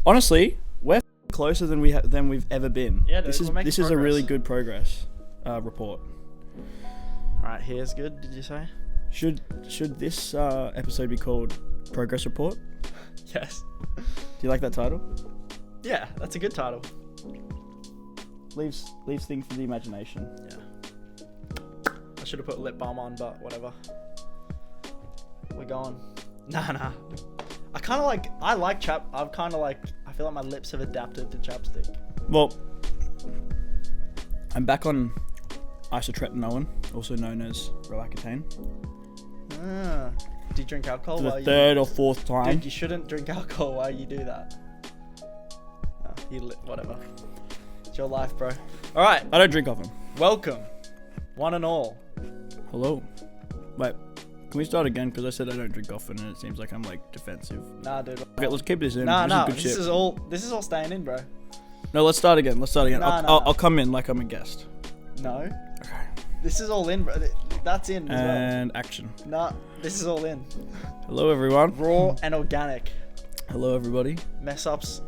Honestly, we're closer than we've ever been. Yeah, dude, this we're making is a really progress. good progress report. Alright, here's good, did you say? Should this episode be called Progress Report? Yes. Do you like that title? Yeah, that's a good title. Leaves things for the imagination. Yeah. I should have put lip balm on, but whatever. We're going. Nah. I feel like I feel like my lips have adapted to chapstick. Well, I'm back on isotretinoin, also known as Roaccutane, Do you drink alcohol for while the you... third or fourth time. Dude, you shouldn't drink alcohol while you do that. Whatever. It's your life, bro. Alright, I don't drink often. welcome. One and all. Hello. Wait, can we start again? Because I said I don't drink often, and it seems like I'm like defensive. Nah, dude. Okay, let's keep this in. Nah, this is good this shit. is all staying in, bro. No, let's start again. Nah. I'll come in like I'm a guest. No. Okay. This is all in, bro. That's in as And action. well. Nah, this is all in. Hello, everyone. Raw and organic. Hello, everybody. Mess ups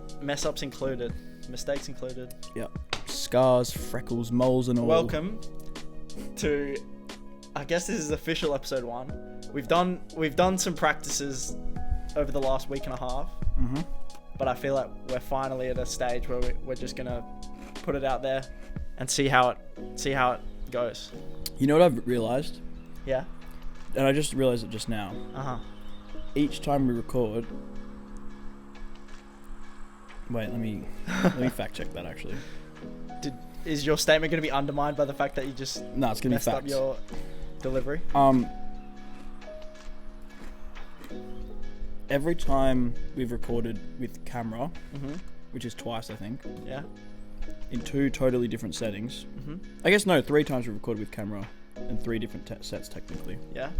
included. Mistakes included. Yep. Scars, freckles, moles, and all. Welcome to, I guess this is official episode 1. We've done some practices over the last week and a half. Mm-hmm. But I feel like we're finally at a stage where we're just gonna put it out there and see how it goes. You know what I've realized? Yeah. And I just realized it just now. Each time we record. Wait, let me fact check that actually. Is your statement gonna be undermined by the fact that you just No, it's gonna be messed up facts. your delivery? Every time we've recorded with camera, Mhm. which is twice I think, Yeah. in 2 totally different settings. Mhm. I guess no, 3 times we've recorded with camera, in 3 different sets technically. Yeah.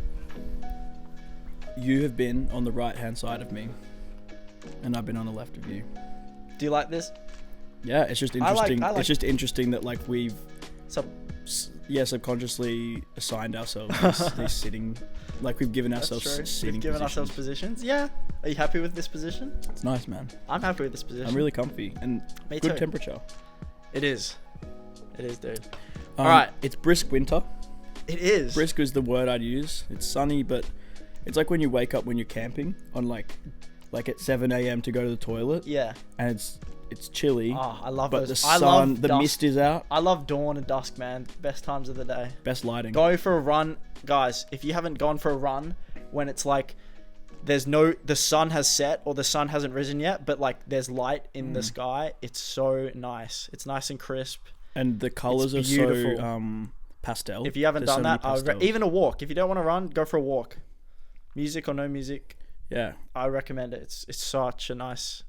You have been on the right hand side of me, and I've been on the left of you. Do you like this? Yeah, it's just I like- interesting. I like- It's just interesting that like we've So subconsciously assigned ourselves this sitting, like we've given that's ourselves true. sitting We've given positions. ourselves positions. Yeah. Are you happy with this position? It's nice, man. I'm happy with this position. I'm really comfy and Me good too. temperature. It is, dude. All Alright. it's brisk winter. It is. Brisk is the word I'd use. It's sunny, but it's like when you wake up when you're camping on like at 7 a.m. to go to the toilet, Yeah. and it's chilly, Oh, I love but those. the I sun, love the dusk. mist is out. I love dawn and dusk, man. Best times of the day. Best lighting. Go for a run, guys. If you haven't gone for a run when it's like the sun has set or the sun hasn't risen yet, but like there's light in the sky, it's so nice. It's nice and crisp. And the colors are It's so beautiful. pastel. If you haven't There's done so many that, I would pastels. even a walk. If you don't want to run, go for a walk. Music or no music, Yeah. I recommend it. It's such a nice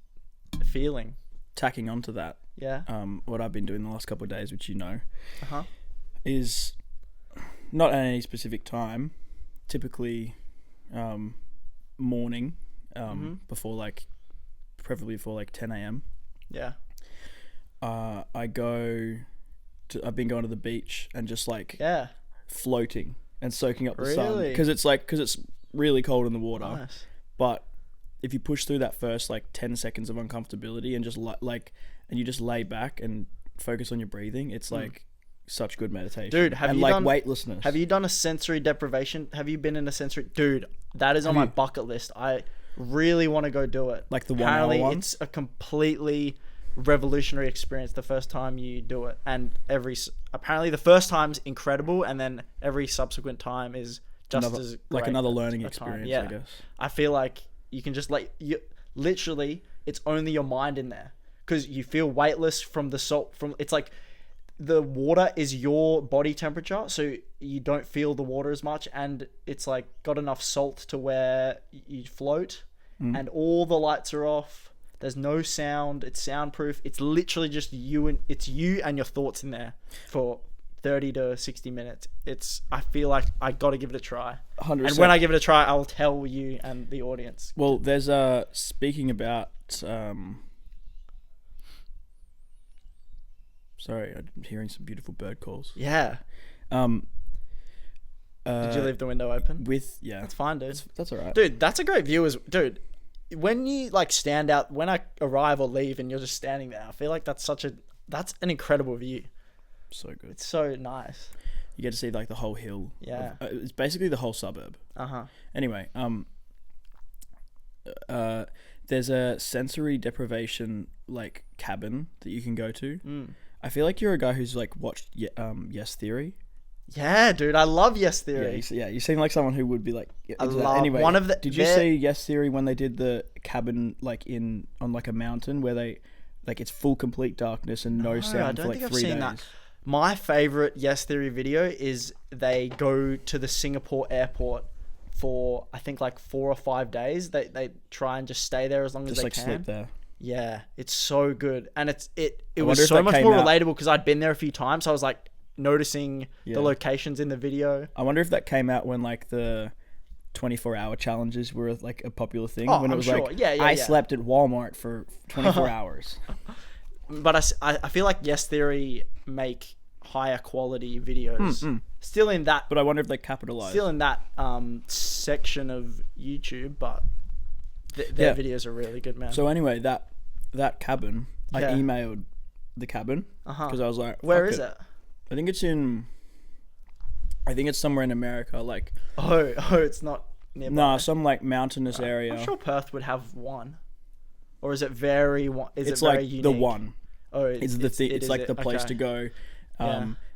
feeling. Tacking onto that, Yeah. what I've been doing the last couple of days, which you know, Uh-huh. is not at any specific time, typically morning, before like, preferably before like 10 a.m. Yeah. I've been going to the beach and just like Yeah. floating and soaking up the sun, Really? because it's really cold in the water. Nice. But if you push through that first like 10 seconds of uncomfortability and just and you just lay back and focus on your breathing, it's like such good meditation. Dude, have and you like done- weightlessness. Have you done a sensory deprivation? Have you been in a sensory... Dude, that is on Have my you- bucket list. I really want to go do it. Like the 1 Apparently, hour one? it's a completely revolutionary experience the first time you do it. And apparently the first time's incredible, and then every subsequent time is just another, as like great another learning a time. experience, Yeah. I guess. I feel like you can just literally, it's only your mind in there, because you feel weightless from the salt. It's like the water is your body temperature, so you don't feel the water as much, and it's like got enough salt to where you float, and all the lights are off. There's no sound. It's soundproof. It's literally just you and your thoughts in there for 30 to 60 minutes. I feel like I got to give it a try. 100%. And when I give it a try, I'll tell you and the audience. Well, there's speaking about sorry, I'm hearing some beautiful bird calls. Yeah. Did you leave the window open? Yeah, That's fine, dude. that's all right. Dude, that's a great view. Dude, when you like stand out, when I arrive or leave and you're just standing there, I feel like that's an incredible view. So good. It's so nice. You get to see like the whole hill. Yeah. It's basically the whole suburb. Anyway, there's a sensory deprivation like cabin that you can go to. I feel like you're a guy who's like watched Yes Theory. Yeah, dude, I love Yes Theory. You seem like someone who would be like. I love anyway, one of the. Did you see Yes Theory when they did the cabin like on like a mountain where they like it's full complete darkness and no sound for like 3 days? That. My favorite Yes Theory video is they go to the Singapore airport for I think like 4 or 5 days. They try and just stay there as long as they can. Just like sleep there. Yeah, it's so good, and it was so much more relatable because I'd been there a few times. So I was like noticing the locations in the video. I wonder if that came out when like the 24-hour challenges were like a popular thing. Oh, when it I'm was sure. like I slept at Walmart for 24 hours. But I feel like Yes Theory make higher quality videos. Still in that. But I wonder if they capitalize. Still in that section of YouTube, but their videos are really good, man. So anyway, that cabin, I emailed the cabin because I was like, where is it? I think it's somewhere in America, like. Oh, it's not nearby. No, some like mountainous area. I'm sure Perth would have one, or is it very? It's it very like unique? the one. Oh, it's the thing. It's like the place to go.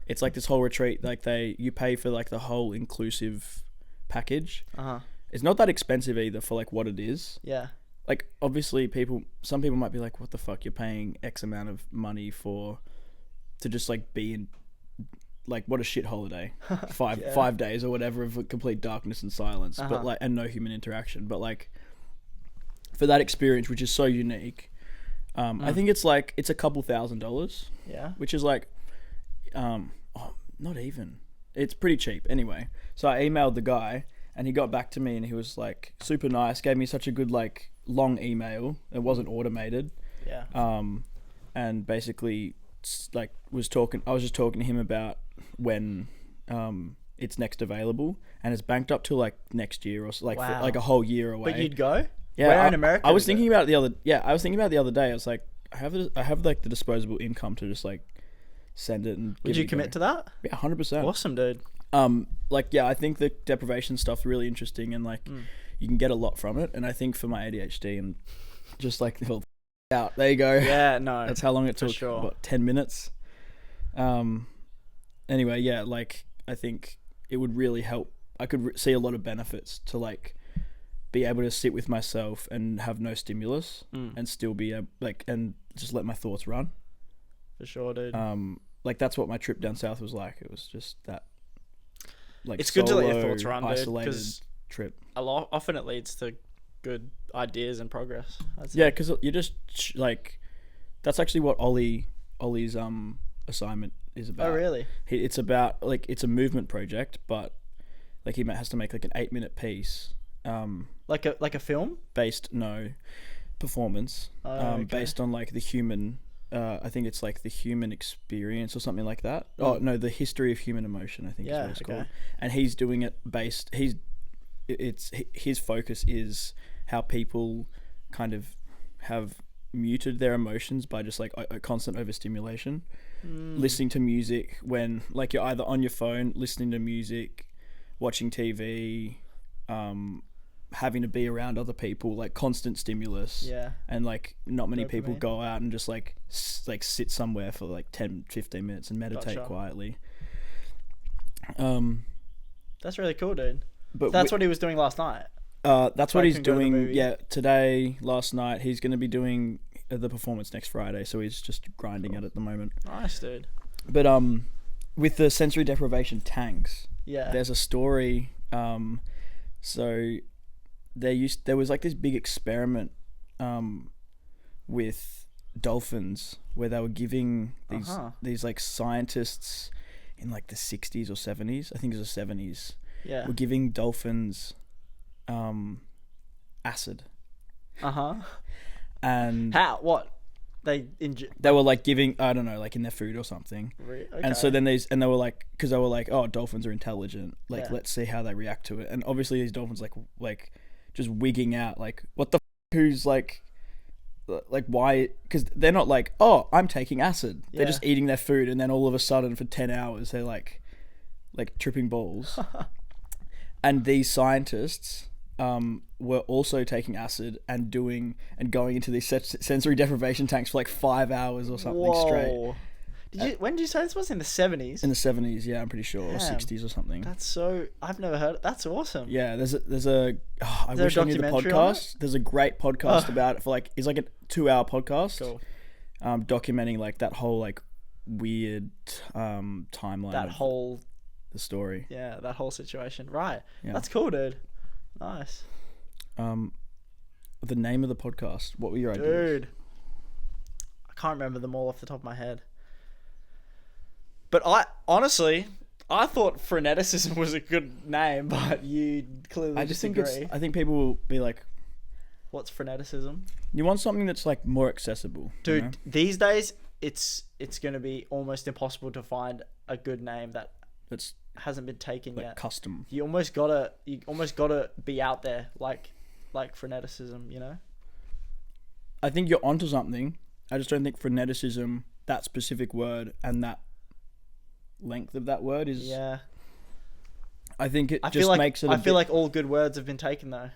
It's like this whole retreat. Like you pay for like the whole inclusive package. It's not that expensive either for like what it is. Yeah. Like obviously some people might be like, what the fuck, you're paying X amount of money to just like be in, like, what a shit holiday. 5 days or whatever of complete darkness and silence, but like, and no human interaction. But like for that experience, which is so unique, I think it's a couple $1,000s. Yeah. Which is like, not even. It's pretty cheap anyway. So I emailed the guy and he got back to me and he was like super nice, gave me such a good like long email. It wasn't automated. Yeah. And basically like I was just talking to him about when it's next available, and it's banked up to like next year or like for, like a whole year away. But you'd go? Yeah. Where in America? I was thinking about it the other day. I was like, I have like the disposable income to just like send it and would you commit to that? Yeah, 100%. Awesome, dude. Like, yeah, I think the deprivation stuff's really interesting, and like you can get a lot from it. And I think for my ADHD and just like out there you go. Yeah, no, that's how long it took. Sure. What, 10 minutes? Anyway, yeah, like I think it would really help. I could see a lot of benefits to like be able to sit with myself and have no stimulus and still be and just let my thoughts run. For sure, dude. Like that's what my trip down south was like. It was just that. Like it's good to let your thoughts run, isolated dude, trip. Often it leads to good ideas and progress. Yeah, because you just like that's actually what Ollie's assignment is about. Oh, really? It's about like it's a movement project, but like he has to make like an 8-minute piece. Like a film performance. Okay. Based on like the human. I think it's like the human experience or something like that. Oh no, the history of human emotion, I think is what it's called. And he's doing it his focus is how people kind of have muted their emotions by just like a constant overstimulation. Listening to music when like you're either on your phone, listening to music, watching TV, having to be around other people, like constant stimulus. Yeah. And like not many people go out and just like sit somewhere for like 10-15 minutes and meditate quietly. That's really cool, dude. But that's what he was doing last night. That's what he's doing. Yeah, today, last night. He's going to be doing the performance next Friday, so he's just grinding at the moment. Nice, dude. But with the sensory deprivation tanks, there's a story. So there was like this big experiment with dolphins where they were giving these like scientists in like the 60s or 70s, I think it was the 70s, were giving dolphins acid. And how? What? They were like giving, I don't know, like in their food or something. Okay. And so then they were like, because they were like, oh, dolphins are intelligent, like let's see how they react to it. And obviously these dolphins like just wigging out like, what the who's like why? Because they're not like, oh, I'm taking acid. Yeah. They're just eating their food, and then all of a sudden for 10 hours they're like tripping balls. And these scientists were also taking acid and going into these sensory deprivation tanks for like 5 hours or something straight. When did you say this was? In the 70s? In the 70s, yeah, I'm pretty sure, or 60s or something. That's so... I've never heard it. That's awesome. Yeah, I wish I knew the podcast. There's a great podcast about it it's like a 2-hour podcast. Cool. Documenting like that whole like weird timeline. The story. Yeah, that whole situation. Right. Yeah. That's cool, dude. Nice. The name of the podcast. What were your ideas? Dude. I can't remember them all off the top of my head. But I thought freneticism was a good name, but you clearly disagree. I think people will be like, what's freneticism? You want something that's like more accessible. Dude, you know? These days it's going to be almost impossible to find a good name that's hasn't been taken like yet. Custom. You almost gotta be out there like freneticism, you know? I think you're onto something. I just don't think freneticism, that specific word and that length of that word is... Yeah. I think it feel like all good words have been taken though.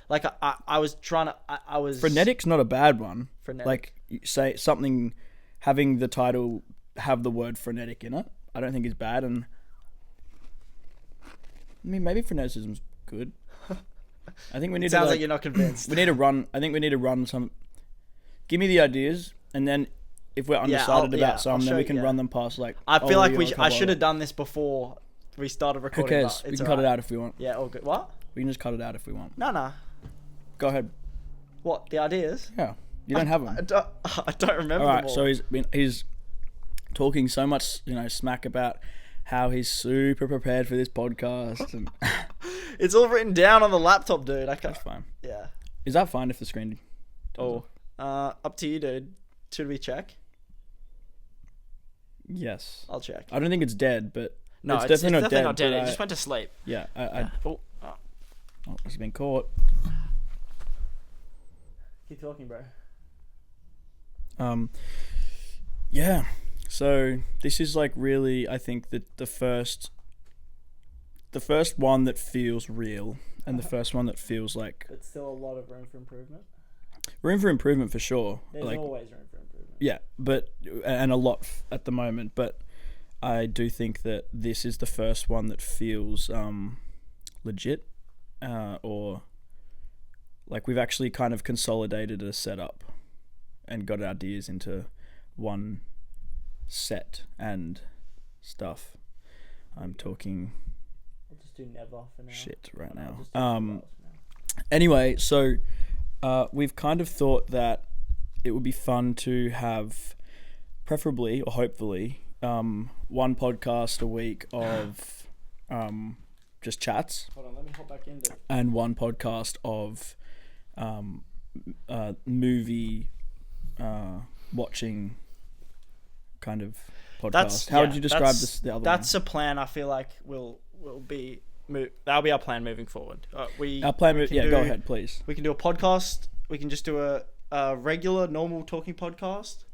Like I was trying to... I was... Frenetic's not a bad one. Frenetic. Like, say something having the title have the word frenetic in it, I don't think is bad. And I mean, maybe freneticism's good. I think we need Sounds like you're not convinced. I think we need to run some... Give me the ideas, and then if we're undecided about some, then we can run them past like... I feel like I should have done this before we started recording. Who cares? We can cut it out if we want. Yeah, all good. What? We can just cut it out if we want. No. Go ahead. What, the ideas? Yeah. You don't have them. I don't remember them all. So he's talking so much, smack about how he's super prepared for this podcast. And it's all written down on the laptop, dude. That's fine. Yeah. Is that fine if the screen... Up to you, dude. Should we check? Yes. I'll check. I don't think it's dead, but... No, it's definitely not dead. It just went to sleep. Yeah. Oh, he's been caught. Keep talking, bro. Yeah. So this is like really, I think that the first one that feels real, and the first one that feels like... It's still a lot of room for improvement. Room for improvement for sure. There's always room for improvement. Yeah, and a lot at the moment, but I do think that this is the first one that feels legit, or like we've actually kind of consolidated a setup and got ideas into one set and stuff. I'm talking... I'll just do never for now. Shit right now. Anyway, so we've kind of thought that it would be fun to have, preferably or hopefully, one podcast a week of just chats. Hold on, let me hop back into it. And one podcast of movie watching kind of podcast. How would you describe this? The other that's one? A plan. I feel like will be that'll be our plan moving forward. Go ahead, please. We can do a podcast. We can just do a regular, normal talking podcast,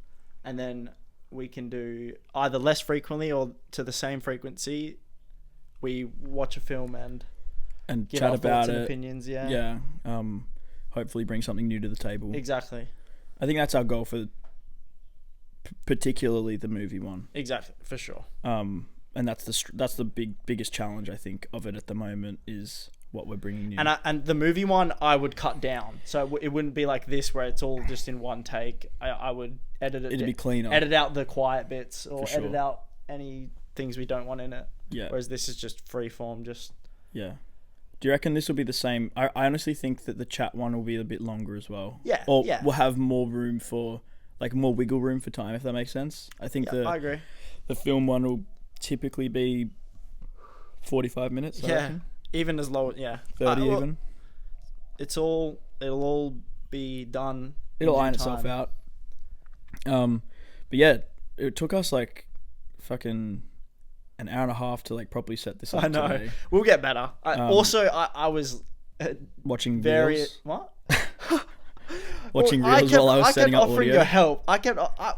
and then we can do either less frequently or to the same frequency. We watch a film and give chat our about thoughts and it. opinions. Yeah. Yeah. Hopefully, bring something new to the table. Exactly. I think that's our goal for particularly the movie one. Exactly, for sure. And that's the biggest challenge I think of it at the moment is what we're bringing new. And the movie one I would cut down, so it wouldn't be like this where it's all just in one take. I would edit it. It'd be cleaner. Edit out the quiet bits or sure. edit out any things we don't want in it. Yeah. Whereas this is just free form. Yeah. Do you reckon this will be the same? I honestly think that the chat one will be a bit longer as well. Yeah. Or we'll have more room for, like, more wiggle room for time, if that makes sense. I think I agree. The film one will typically be 45 minutes. I reckon. Even as low, 30 even. It'll all be done. It'll iron itself out. But yeah, it took us like fucking an hour and a half to like properly set this up. I know. Today. We'll get better. I was watching very videos. what? watching reels while I was setting up offering audio. your help.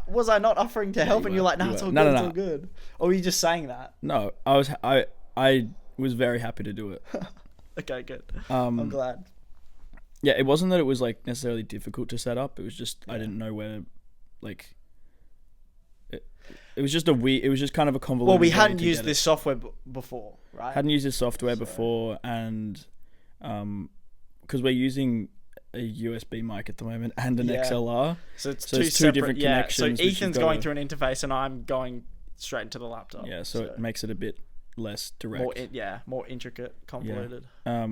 Was I not offering to help? And you're like, no, it's all good. It's all good. Or were you just saying that? No, I was very happy to do it. Okay, good. I'm glad. Yeah, it wasn't that it was like necessarily difficult to set up. It was just I didn't know where, like. It was just it was just kind of a convoluted. Well, we hadn't used this software before, right? Hadn't used this software before, and because we're using a USB mic at the moment and an XLR, so it's two different connections. So Ethan's going through an interface, and I'm going straight into the laptop. Yeah, so it makes it a bit less direct. More intricate, convoluted. Yeah.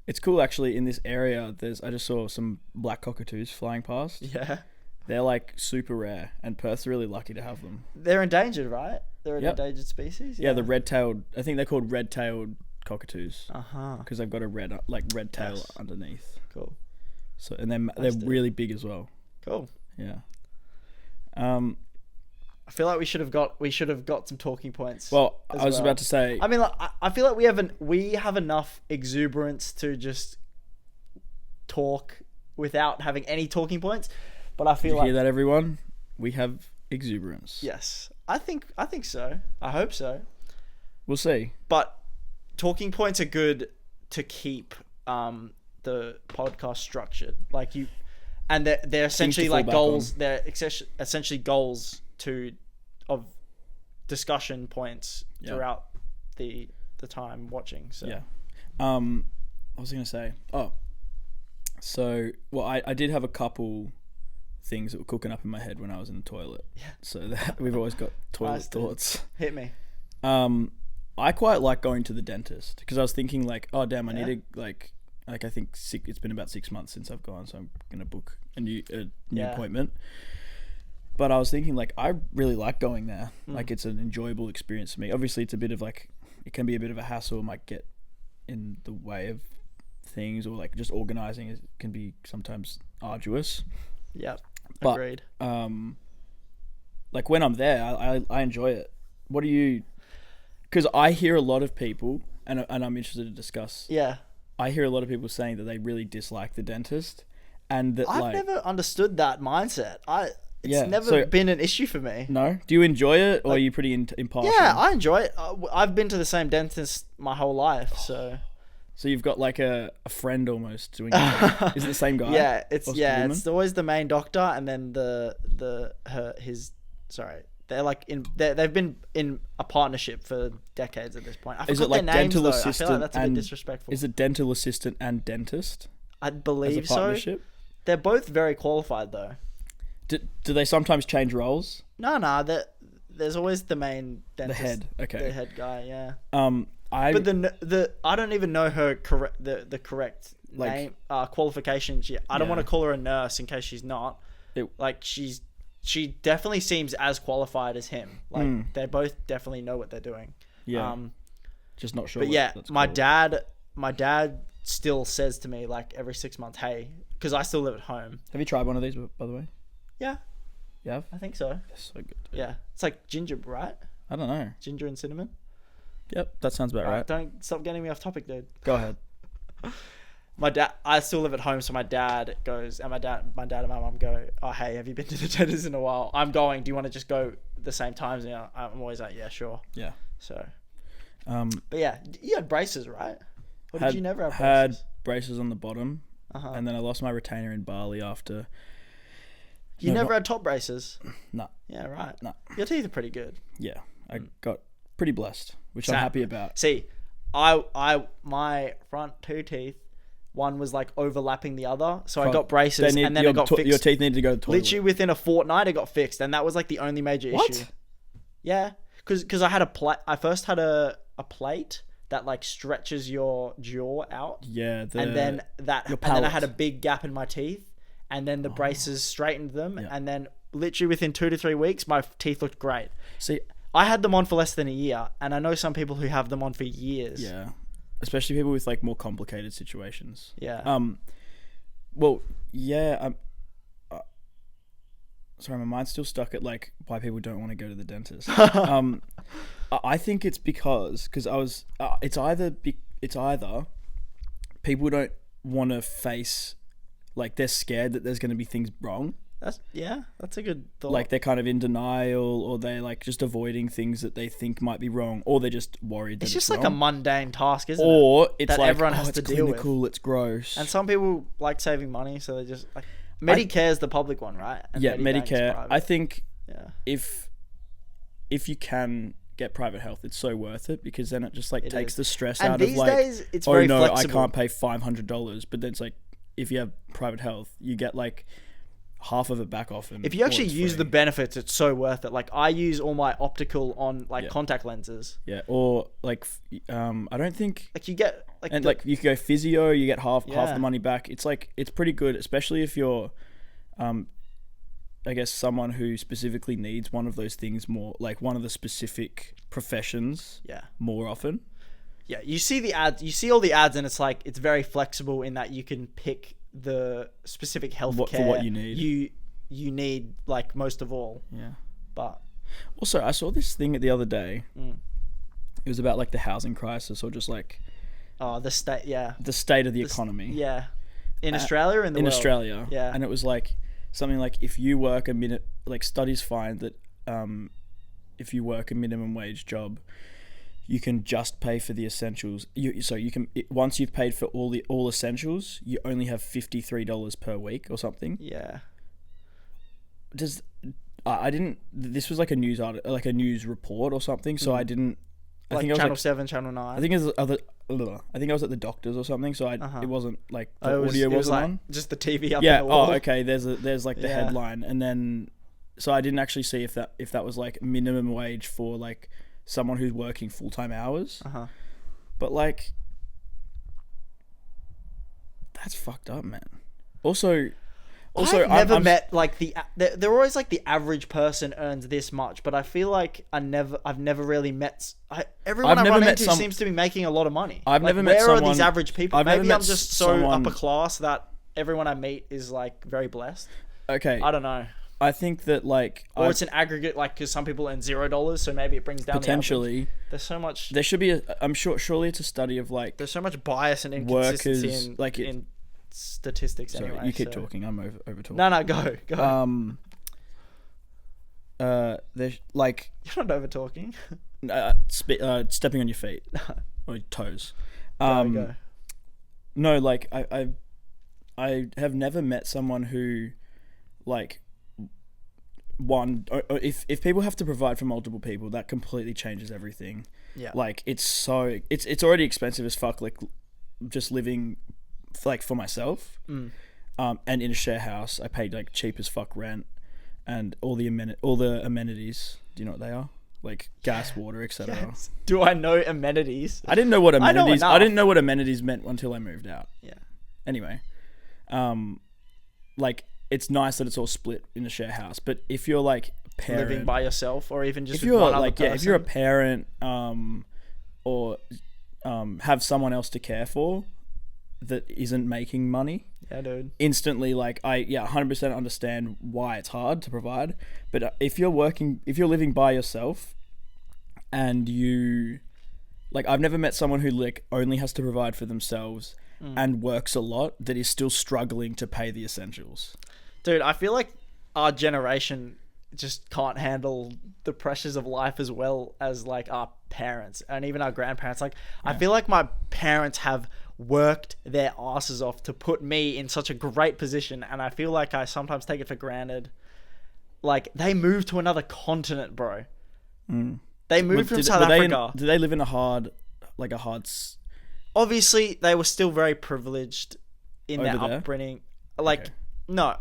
It's cool actually. In this area, I just saw some black cockatoos flying past. Yeah. They're like super rare, and Perth's really lucky to have them. They're endangered, right? They're an endangered species. Yeah, the red-tailed. I think they're called red-tailed cockatoos. Because they've got a red tail underneath. Cool. So they're really big as well. Cool. Yeah. I feel like we should have got some talking points. Well, I was about to say. I mean, like, I feel like we have enough exuberance to just talk without having any talking points. But I feel Did you hear that, everyone? We have exuberance. Yes, I think so. I hope so. We'll see. But talking points are good to keep the podcast structured. Like and they're essentially like goals. They're essentially goals of discussion points throughout the time watching. So yeah. What was I gonna say? Oh, so I did have a couple things that were cooking up in my head when I was in the toilet. Yeah. So we've always got toilet thoughts. Hit me. I quite like going to the dentist because I was thinking like, oh damn, I need to like I think it's been about 6 months since I've gone, so I'm gonna book a new appointment. But I was thinking like I really like going there. Like it's an enjoyable experience for me. Obviously, it's a bit of like it can be a bit of a hassle. It might get in the way of things, or like just organizing it can be sometimes arduous. Yeah. But, agreed. Like when I'm there, I enjoy it. What do you? Because I hear a lot of people, and I'm interested to discuss. Yeah. I hear a lot of people saying that they really dislike the dentist, and that I've never understood that mindset. It's never been an issue for me. No? Do you enjoy it, or are you pretty impartial? Yeah, I enjoy it. I've been to the same dentist my whole life, so. So you've got like a friend almost doing it. Is it the same guy? Yeah, it's always the main doctor, and then they're like they've been in a partnership for decades at this point. I forgot is it like their names, dental though. assistant? I feel like that's a bit disrespectful. Is it dental assistant and dentist? I believe as a partnership? so. They're both very qualified though. Do they sometimes change roles? No. There's always the main dentist. The head. Okay. The head guy. Yeah. But I don't even know her correct name qualification. I don't want to call her a nurse in case she's not. She definitely seems as qualified as him. Like they both definitely know what they're doing. Yeah. Just not sure. But yeah, my dad still says to me like every 6 months, hey, because I still live at home. Have you tried one of these, by the way? Yeah. You have? I think so. That's so good. Yeah. It's like ginger, right? I don't know. Ginger and cinnamon. Yep, that sounds about right. Don't stop getting me off topic, dude. Go ahead. My dad, I still live at home, so my dad goes, and my dad and my mum go, oh, hey, have you been to the dentist in a while? I'm going. Do you want to just go the same times? And I'm always like, yeah, sure. Yeah. So, but yeah, you had braces, right? Or did you never have braces? Had braces on the bottom, and then I lost my retainer in Bali after. You never had top braces? No. Yeah, right. No. Your teeth are pretty good. Yeah, I got pretty blessed, which I'm happy about. See, my front two teeth, one was like overlapping the other, so I got braces, and then it got fixed. Your teeth needed to go to the toilet. Literally within a fortnight, it got fixed, and that was like the only major issue. Yeah, because I had I first had a plate that like stretches your jaw out. Yeah, and then I had a big gap in my teeth, and then the braces straightened them, and then literally within 2 to 3 weeks, my teeth looked great. See, I had them on for less than a year, and I know some people who have them on for years. Yeah, especially people with like more complicated situations. Yeah. Well, yeah. Sorry, my mind's still stuck at like why people don't want to go to the dentist. I think it's because I was. It's either people don't want to face like they're scared that there's going to be things wrong. That's a good thought. Like they're kind of in denial, or they're like just avoiding things that they think might be wrong, or they're just worried that it's just wrong. like a mundane task, isn't it? Or it's that like, everyone has it's to deal with. clinical, it's gross. And some people like saving money, so they just like Medicare is the public one, right? And Medibank's Medicare. private. I think Yeah. if you can get private health, it's so worth it, because then it just like takes the stress And out of these like, days, it's oh very no, flexible. I can't pay $500, but then it's like, if you have private health, you get like half of it back off. And If you actually it's use free. the benefits, it's so worth it. Like I use all my optical on like contact lenses. Yeah, or like I don't think, Like you get like and like you can go physio, you get half Yeah. the money back. It's like, it's pretty good, especially if you're I guess someone who specifically needs one of those things more, like one of the specific professions more often. Yeah, you see the ads, you see all the ads, and it's like it's very flexible in that you can pick the specific healthcare for what you need. You need like most of all. Yeah. But Also, I saw this thing the other day. It was about like the housing crisis, or just like the state of the economy. Yeah. In Australia or in the in world? Australia. Yeah. And it was like something like, if you work a minute, like studies find that if you work a minimum wage job, you can just pay for the essentials. Once you've paid for all essentials, you only have $53 per week or something. Yeah. I didn't. This was like a news article, like a news report or something. So I didn't. Like I think Channel I was 7, Channel 9. I think it was other. I think I was at the doctor's or something. So it wasn't like the it audio was wasn't like on. just the TV up Yeah. in the wall. Oh, okay. There's like the headline, and then so I didn't actually see if that was like minimum wage for like someone who's working full-time hours. But like, that's fucked up, man. Also, I've never met like they're always like the average person earns this much, but I feel like I've never really met everyone I've I never run met into seems to be making a lot of money. I've like, never met where are someone- these average people? I've never Maybe met I'm just so someone- upper class that everyone I meet is like very blessed. Okay. I don't know. I think that like, Or it's an aggregate, like, because some people earn $0, so maybe it brings down potentially the average. There's so much. there should be I'm sure, surely it's a study of like There's so much bias and inconsistency workers, in, like in statistics. Sorry, anyway, you keep so. talking. I'm over talking. No, go. There's like You're not over talking. stepping on your feet or your toes. Go. No, like I have never met someone who, like, if people have to provide for multiple people, that completely changes everything. Yeah. Like it's already expensive as fuck. Like just living, like, for myself. And in a share house, I paid like cheap as fuck rent, and all the amenities. Do you know what they are? Like gas, water, etc. Yes. Do I know amenities? I didn't know what amenities. enough. I didn't know what amenities meant until I moved out. Yeah. Anyway, like, it's nice that it's all split in a share house, but if you're like a parent, Living by yourself, or even just if with you're one other like person. if you're a parent, or have someone else to care for that isn't making money, Yeah, dude. instantly, like, I 100% understand why it's hard to provide. But if you're living by yourself, and you, like, I've never met someone who like only has to provide for themselves and works a lot that is still struggling to pay the essentials. Dude, I feel like our generation just can't handle the pressures of life as well as like our parents and even our grandparents. Like, I feel like my parents have worked their asses off to put me in such a great position, and I feel like I sometimes take it for granted. Like, they moved to another continent, bro. They moved from South Africa. Did they live in a hard? Obviously, they were still very privileged in their Over there? upbringing. Like, Okay. no,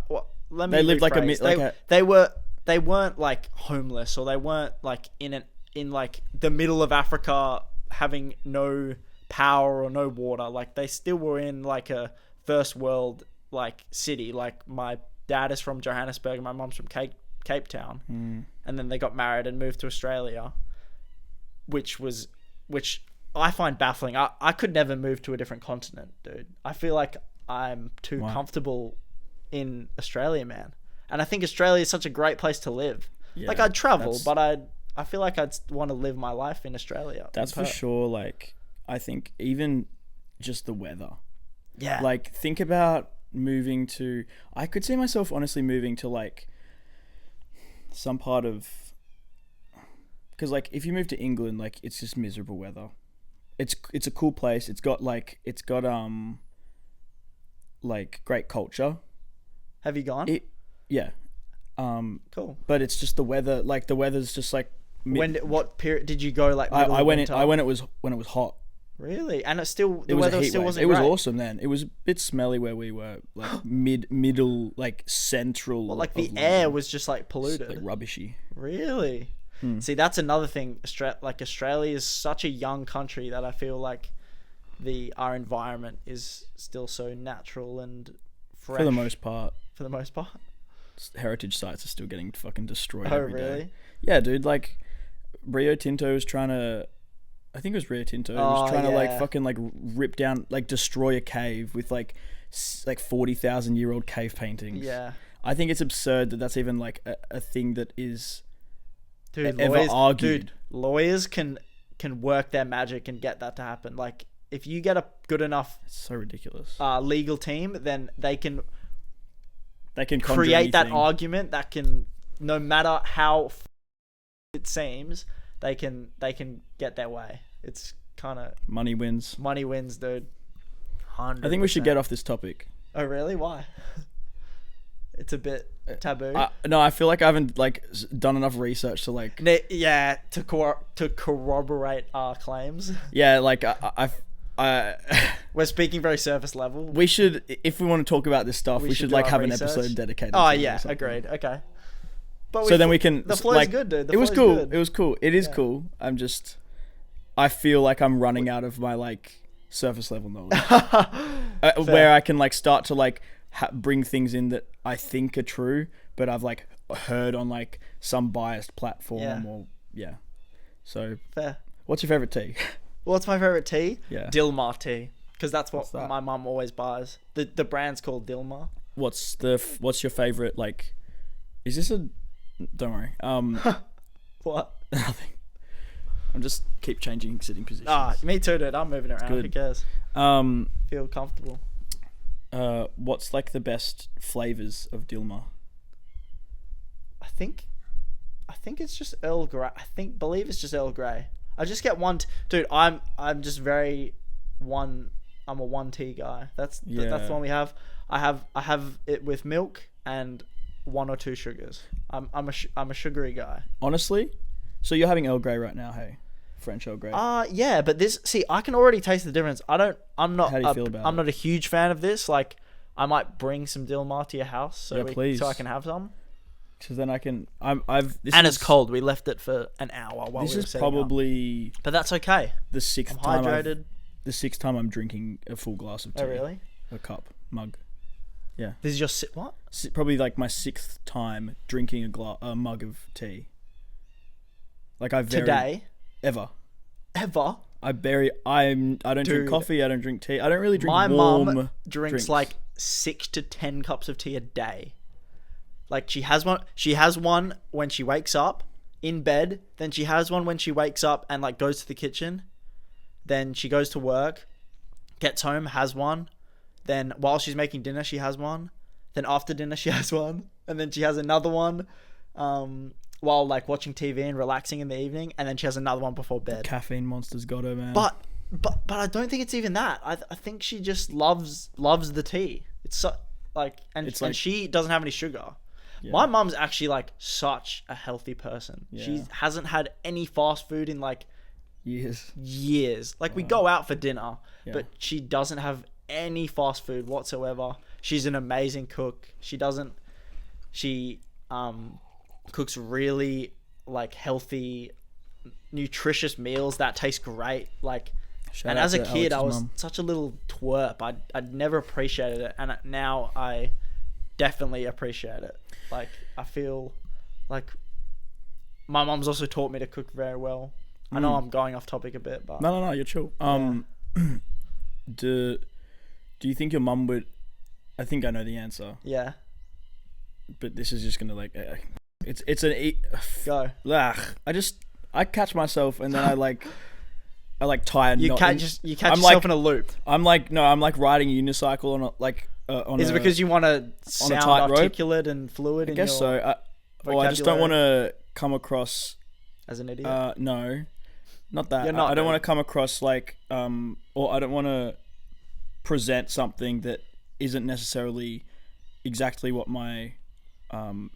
let me. They lived like a rephrase. They weren't like homeless, or they weren't like in like the middle of Africa having no power or no water. Like, they still were in like a first world like city. Like, my dad is from Johannesburg and my mom's from Cape Town, and then they got married and moved to Australia, which I find baffling. I could never move to a different continent, dude. I feel like I'm too comfortable in Australia, man. And I think Australia is such a great place to live. Yeah, like, I'd travel, but I feel like I'd want to live my life in Australia. That's for sure. Like, I think even just the weather. Yeah. Like, think about moving to. I could see myself honestly moving to like some part of. Because like if you move to England, like it's just miserable weather. It's a cool place. It's got like great culture. Have you gone? Yeah. Cool. But it's just the weather. Like the weather's just like. What period did you go? Like I went when it was hot. Really, and the It was weather a heat still wave. wasn't. It was great. awesome then. It was a bit smelly where we were, like middle, like central. Well, like the of air London. was just like polluted. Like rubbishy. Really? See, that's another thing. Australia is such a young country that I feel like our environment is still so natural and fresh. For the most part. For the most part. Heritage sites are still getting fucking destroyed Oh, every day. really? Yeah, dude. Like Rio Tinto was trying to. I think it was Rio Tinto. Was trying to like fucking like rip down, like destroy a cave with like 40,000-year-old cave paintings. Yeah. I think it's absurd that that's even like a thing that is. Dude, ever argued. Dude, lawyers can work their magic and get that to happen. Like, if you get a good enough, It's so ridiculous. legal team, then they can Conjure create that anything. argument that can, no matter how it seems, they can get their way. It's kind of Money wins. dude. 100%. I think we should get off this topic. Oh, really? Why? It's a bit taboo. No, I feel like I haven't like done enough research to like. Yeah, to corroborate our claims. Yeah, like I We're speaking very surface level. we should, if we want to talk about this stuff, we should do like our have an research. episode dedicated. Oh to it or yeah, something. agreed. Okay. But So then we can. The flow's like, good, dude. It was flow's cool. good. It was cool. It is cool. I feel like I'm running out of my like surface level knowledge, where I can like start to like bring things in that I think are true, but I've like heard on like some biased platform or So Fair. what's your favorite tea? What's my favorite tea? Yeah. Dilmah tea, because that's what What's that? my mum always buys. The brand's called Dilmah. What's your favorite like? Is this a? Don't worry. What? Nothing. I'm just keep changing sitting positions. Me too, dude. I'm moving around. Good. Who cares? Feel comfortable. What's like the best flavors of Dilmah? I think it's just Earl Grey. Believe it's just Earl Grey. I just get one. Dude, I'm just very one. I'm a one tea guy. That's the one we have. I have it with milk and 1 or 2 sugars. I'm a sugary guy. Honestly, so you're having Earl Grey right now, hey? French Earl Grey. Yeah, but I can already taste the difference. I'm not. How do you feel about I'm not a huge fan of this. Like, I might bring some Dilmah to your house so I can have some. So then I can. It's cold. We left it for an hour while This we were is setting up. probably But that's okay. the sixth I'm time. hydrated. The sixth time I'm drinking a full glass of tea. Oh, really? A cup, mug. Yeah. This is your what? Probably like my 6th time drinking a mug of tea. Like Today? Ever. Ever? I don't drink Dude. coffee. I don't drink tea. I don't really drink My warm mum drinks drinks. like 6 to 10 cups of tea a day. Like, she has one when she wakes up in bed, then she has one when she wakes up and like goes to the kitchen, then she goes to work, gets home, has one, then while she's making dinner she has one, then after dinner she has one, and then she has another one while like watching TV and relaxing in the evening, and then she has another one before bed. Caffeine monster's got her, man. But I don't think it's even that. I think she just loves the tea. It's so like, and she doesn't have any sugar. Yeah. My mum's actually like such a healthy person. Yeah. She hasn't had any fast food in like years. Like, we go out for dinner, but she doesn't have any fast food whatsoever. She's an amazing cook. She cooks really like healthy, nutritious meals that taste great. Like, and as a kid, I was such a little twerp. I'd never appreciated it, and now I definitely appreciate it. Like, I feel like my mum's also taught me to cook very well. I know I'm going off topic a bit, but no, you're chill. Do you think your mum would? I think I know the answer. Yeah. But this is just gonna like, go. I catch myself and then I tie a knot. You catch yourself in a loop. I'm like riding a unicycle on like Is it because you want to sound tightrope? articulate and fluid? I guess so. Well, I just don't want to come across as an idiot. No, not that. You're not, I don't dude. want to come across like or I don't want to present something that isn't necessarily exactly what my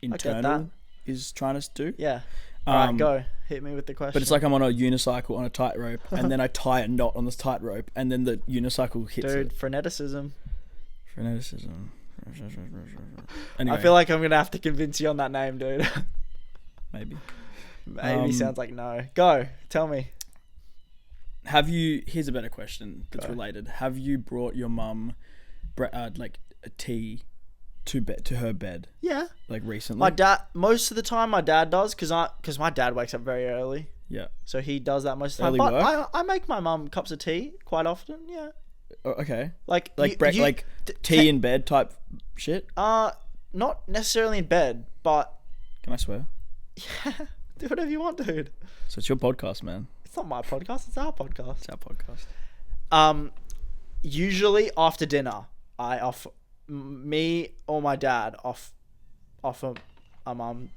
internal is trying to do. Yeah. Alright, go. Hit me with the question. But it's like I'm on a unicycle on a tightrope, and then I tie a knot on this tightrope, and then the unicycle hits dude, it. Freneticism. Anyway, I feel like I'm going to have to convince you on that name, dude. maybe. Maybe sounds like no. Go. Tell me. Here's a better question that's related. Have you brought your mum like a tea to her bed? Yeah. Like recently? My dad, most of the time my dad does, because my dad wakes up very early. Yeah. So he does that most of the time. Early But work? I make my mum cups of tea quite often. Yeah. Oh, okay. Like tea in bed type shit? Not necessarily in bed, but Can I swear? yeah, do whatever you want, dude. So it's your podcast, man. It's not my podcast, it's our podcast. It's our podcast. Usually after dinner, me or my dad offer a mum,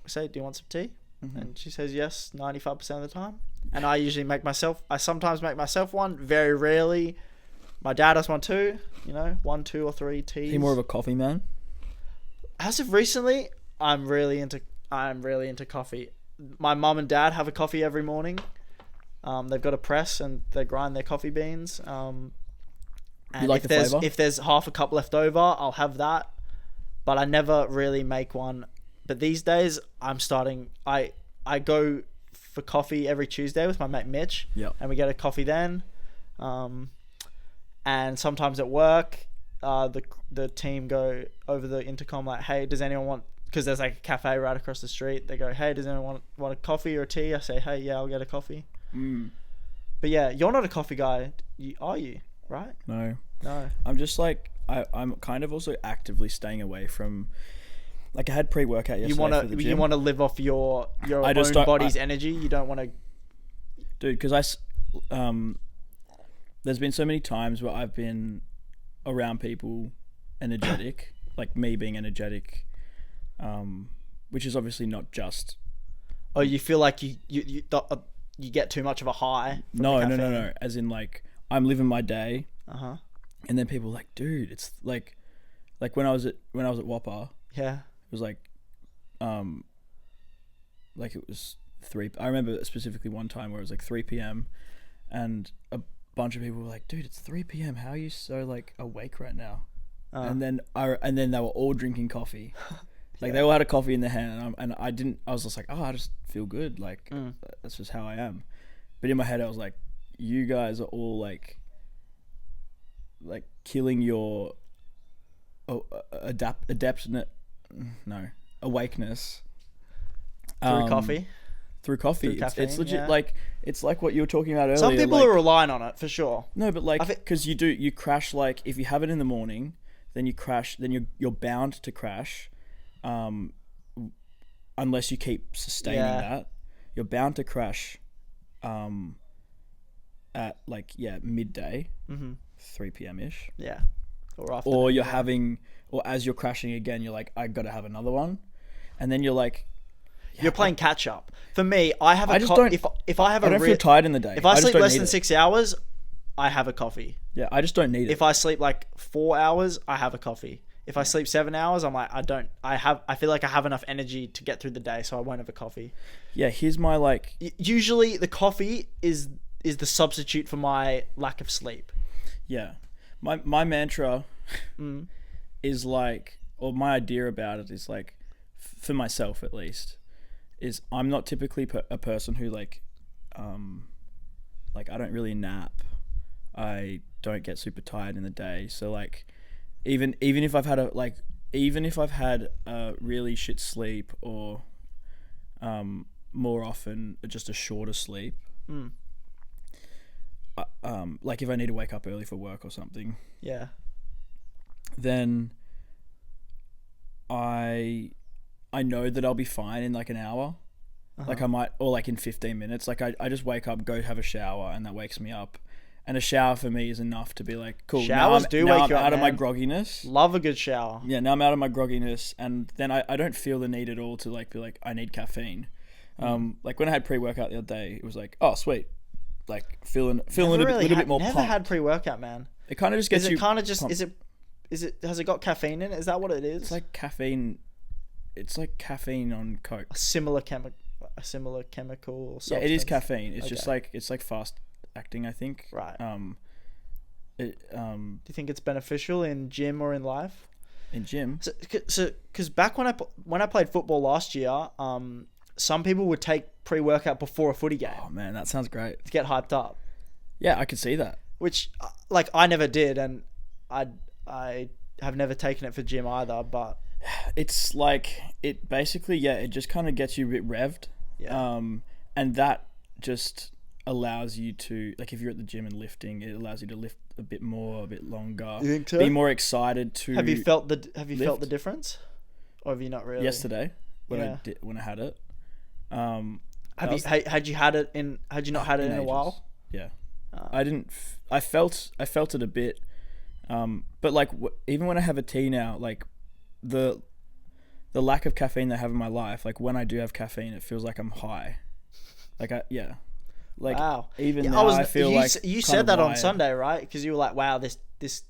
say, do you want some tea? Mm-hmm. And she says yes 95% of the time. And I usually I sometimes make myself one, very rarely. My dad has one too, 1, 2 or 3 teas. Are you more of a coffee man? As of recently, I'm really into coffee. My mum and dad have a coffee every morning. They've got a press and they grind their coffee beans. And you like the flavour? If there's half a cup left over, I'll have that. But I never really make one. But these days, I'm starting. I go for coffee every Tuesday with my mate Mitch. Yep. And we get a coffee then. And sometimes at work, the team go over the intercom like, hey, does anyone want? Because there's like a cafe right across the street. They go, hey, does anyone want a coffee or a tea? I say, hey, yeah, I'll get a coffee. But yeah, you're not a coffee guy, are you? Right? No. I'm just like I'm kind of also actively staying away from. Like I had pre-workout yesterday for the gym. You want to live off your own body's energy. You don't want to. Dude, because there's been so many times where I've been around people energetic, like me being energetic, which is obviously not just. Oh, you feel like you get too much of a high. No. As in, like, I'm living my day. And then people are like, dude, it's like when I was at Whopper. Yeah. It was like it was 3. I remember specifically one time where it was like 3 p.m. and a bunch of people were like, dude, it's 3 p.m. How are you so like awake right now? And then they were all drinking coffee. Like they all had a coffee in their hand, and I was just like, oh, I just feel good. Like that's just how I am. But in my head, I was like, you guys are all like killing your awakeness through coffee. Through coffee. Through caffeine, it's legit. yeah. Like it's like what you were talking about earlier. Some people are relying on it for sure. No, but like because you crash. Like if you have it in the morning, then you crash. Then you're bound to crash, unless you keep sustaining that. You're bound to crash, at midday, 3 p.m. ish. Yeah. Or you're having, or as you're crashing again, you're like, I gotta have another one, and then you're like, you're playing catch up. For me, I have a if I have I don't feel tired in the day. If I sleep less than 6 hours, I have a coffee. Yeah, I just don't need it. If I sleep like 4 hours, I have a coffee. If I sleep 7 hours, I'm like, I feel like I have enough energy to get through the day, so I won't have a coffee. Yeah, here's my like. Usually, the coffee is the substitute for my lack of sleep. Yeah, my mantra is like, or my idea about it is like, for myself at least, is I'm not typically a person who like I don't really nap. I don't get super tired in the day, so like. Even if I've had a really shit sleep or more often just a shorter sleep, like if I need to wake up early for work or something, then I know that I'll be fine in like an hour. Like I might, or like in 15 minutes. Like I just wake up, go have a shower, and that wakes me up, And a shower for me is enough to be like, cool. Showers do wake you up, out of my man. grogginess. Love a good shower. Yeah, now I'm out of my grogginess, and then I don't feel the need at all to like be like I need caffeine. Like when I had pre-workout the other day, it was like, oh sweet, like feeling a little bit more Never pumped. had pre-workout, man. It kind of just gets Is you. it kind of just pumped. is it has it got caffeine in it? Is that what it is? It's like caffeine. It's like caffeine on Coke. a similar chemical or Yeah, it is substance? caffeine. It's Okay. just like it's like fast acting, I think. Right. Do Do you think it's beneficial in gym or in life? in gym. So because back when I played football last year, some people would take pre-workout before a footy game Oh man, that sounds great. to get hyped up, Yeah, I could see that. which like I never did, and I have never taken it for gym either. But It's like it basically, yeah, it just kind of gets you a bit revved. yeah, And that just allows you to, like, if you're at the gym and lifting, it allows you to lift a bit more, a bit longer, You think so? be more excited to. have you felt the lift. difference, or have you not really? Yesterday when Yeah. when I had it. Had you had not had it in a ages. while? Yeah, I didn't. I felt it a bit, but like even when I have a tea now, like the lack of caffeine that I have in my life, like when I do have caffeine, it feels like I'm high. Like like Wow. even Yeah, now I feel you, like you kind said of that on wired. Sunday, right? Because you were like, "Wow, this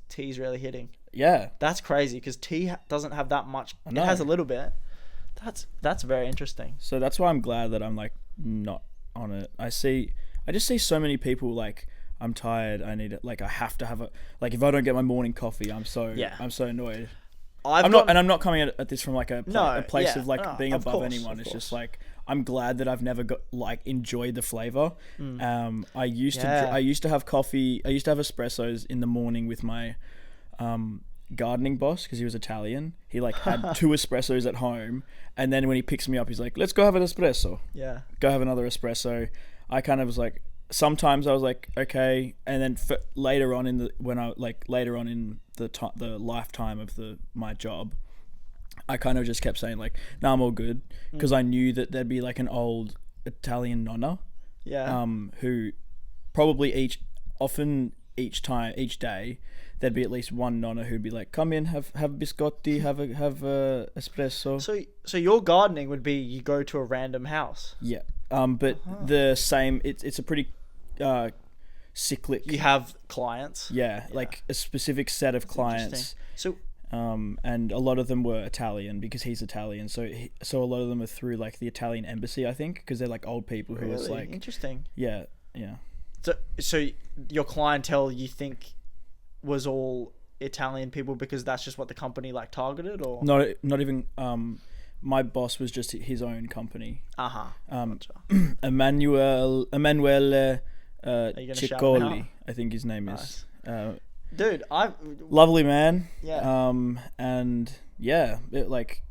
tea's really hitting." Yeah, That's crazy because tea doesn't have that much. It know. has a little bit. That's very interesting. so that's why I'm glad that I'm like not on it. I just see so many people like I'm tired. I need it. Like I have to have a like if I don't get my morning coffee, I'm so annoyed. I'm not coming at this from like a place of like being of above course, anyone. of It's just course. like I'm glad that I've never got like enjoyed the flavor. I used Yeah. to have coffee. I used to have espressos in the morning with my gardening boss because he was Italian. He like had 2 espressos at home, and then when he picks me up, he's like, "Let's go have an espresso." Yeah. Go have another espresso. I kind of was like, sometimes I was like, okay, and then later on in the lifetime of my job, I kind of just kept saying like, "No, I'm all good," because I knew that there'd be like an old Italian nonna, Yeah. who probably each day there'd be at least one nonna who'd be like, "Come in, have biscotti, have a espresso." So your gardening would be you go to a random house. Yeah. But the same. It's a pretty cyclic. You have clients. Yeah, like a specific set of clients. So And a lot of them were Italian because he's Italian. So a lot of them are through like the Italian embassy, I think, because they're like old people who really was like, interesting. yeah. So your clientele you think was all Italian people because that's just what the company like targeted, or Not even. My boss was just his own company. Gotcha. Emanuele Are you gonna shout him Ciccoli, out? I think his name is. Dude, Lovely man. Yeah. And yeah, it like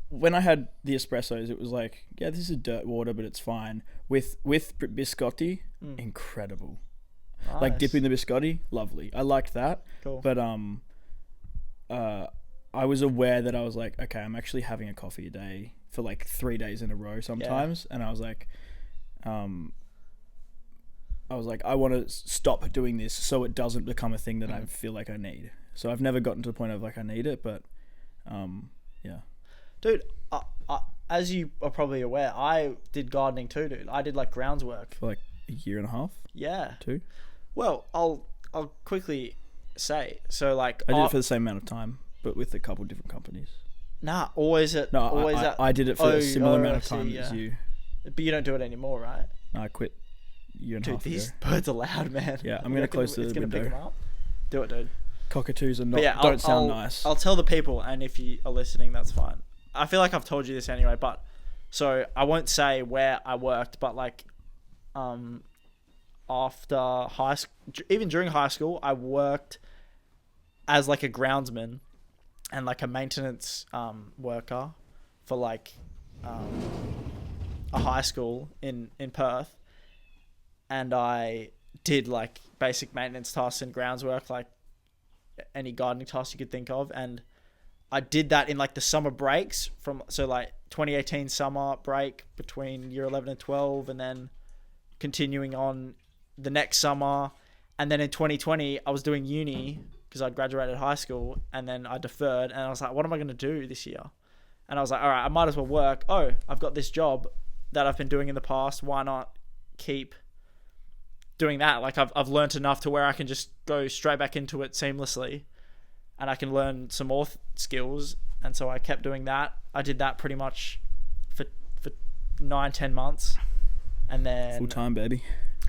when I had the espressos, it was like, yeah, this is dirt water, but it's fine. With biscotti, incredible. Like nice. dipping the biscotti, lovely. I liked that. Cool. But I was aware that I was like, okay, I'm actually having a coffee a day for like 3 days in a row sometimes, and I was like, I want to stop doing this so it doesn't become a thing that I feel like I need. So I've never gotten to the point of like I need it, but yeah. Dude, as you are probably aware, I did gardening too, dude. I did like grounds work. For like a year and a half, Yeah. 2. Well, I'll quickly say. So like I did it for the same amount of time, but with a couple different companies. always at No, always I, at I did it for a similar amount of I see, time yeah. as you. But you don't do it anymore, right? No, I quit a year and a Dude, half these ago. birds are loud, man. Yeah, I'm You gonna reckon close the it's gonna pick window. them up? Do it, dude. Cockatoos are not. But yeah, don't sound nice. I'll tell the people, and if you are listening, that's fine. I feel like I've told you this anyway, but so I won't say where I worked, but like, after high school, even during high school, I worked as like a groundsman and like a maintenance worker for like a high school in Perth, and I did like basic maintenance tasks and grounds work, like any gardening tasks you could think of, and I did that in like the summer breaks so like 2018 summer break between year 11 and 12, and then continuing on the next summer, And then in 2020, I was doing uni because I'd graduated high school, and then I deferred, and I was like, what am I going to do this year? And I was like, all right, I might as well work. Oh, I've got this job that I've been doing in the past. Why not keep doing that? Like I've learned enough to where I can just go straight back into it seamlessly, and I can learn some more skills. And so I kept doing that. I did that pretty much for 9-10 months, and then full time, baby.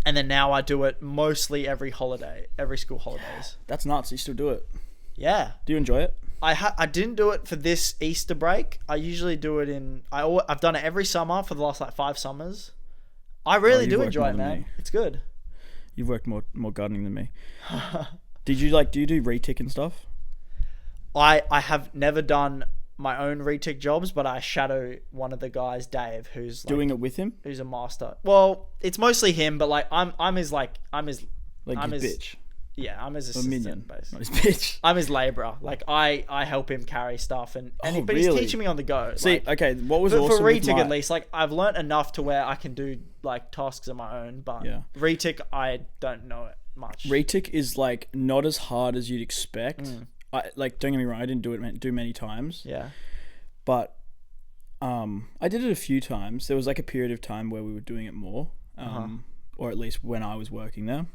And then now I do it mostly every holiday, every school holidays. That's nuts. You still do it? Yeah. Do you enjoy it? I didn't do it for this Easter break. I usually do it I've done it every summer for the last like 5 summers. I really do enjoy it, man. It's good. You've worked more gardening than me. Do you do retic and stuff? I have never done my own retic jobs, but I shadow one of the guys, Dave, who's like, doing it with him. Who's a master. Well, it's mostly him, but like I'm his bitch. Yeah, I'm his assistant, minion, basically. not his bitch. I'm his labourer. Like I help him carry stuff, but he's teaching me on the go. See, like, okay, what was awesome for retic at least? Like I've learnt enough to where I can do like tasks of my own, but retic I don't know it much. Retic is like not as hard as you'd expect. Don't get me wrong, I didn't do many times. Yeah. But I did it a few times. There was like a period of time where we were doing it more. Or at least when I was working there.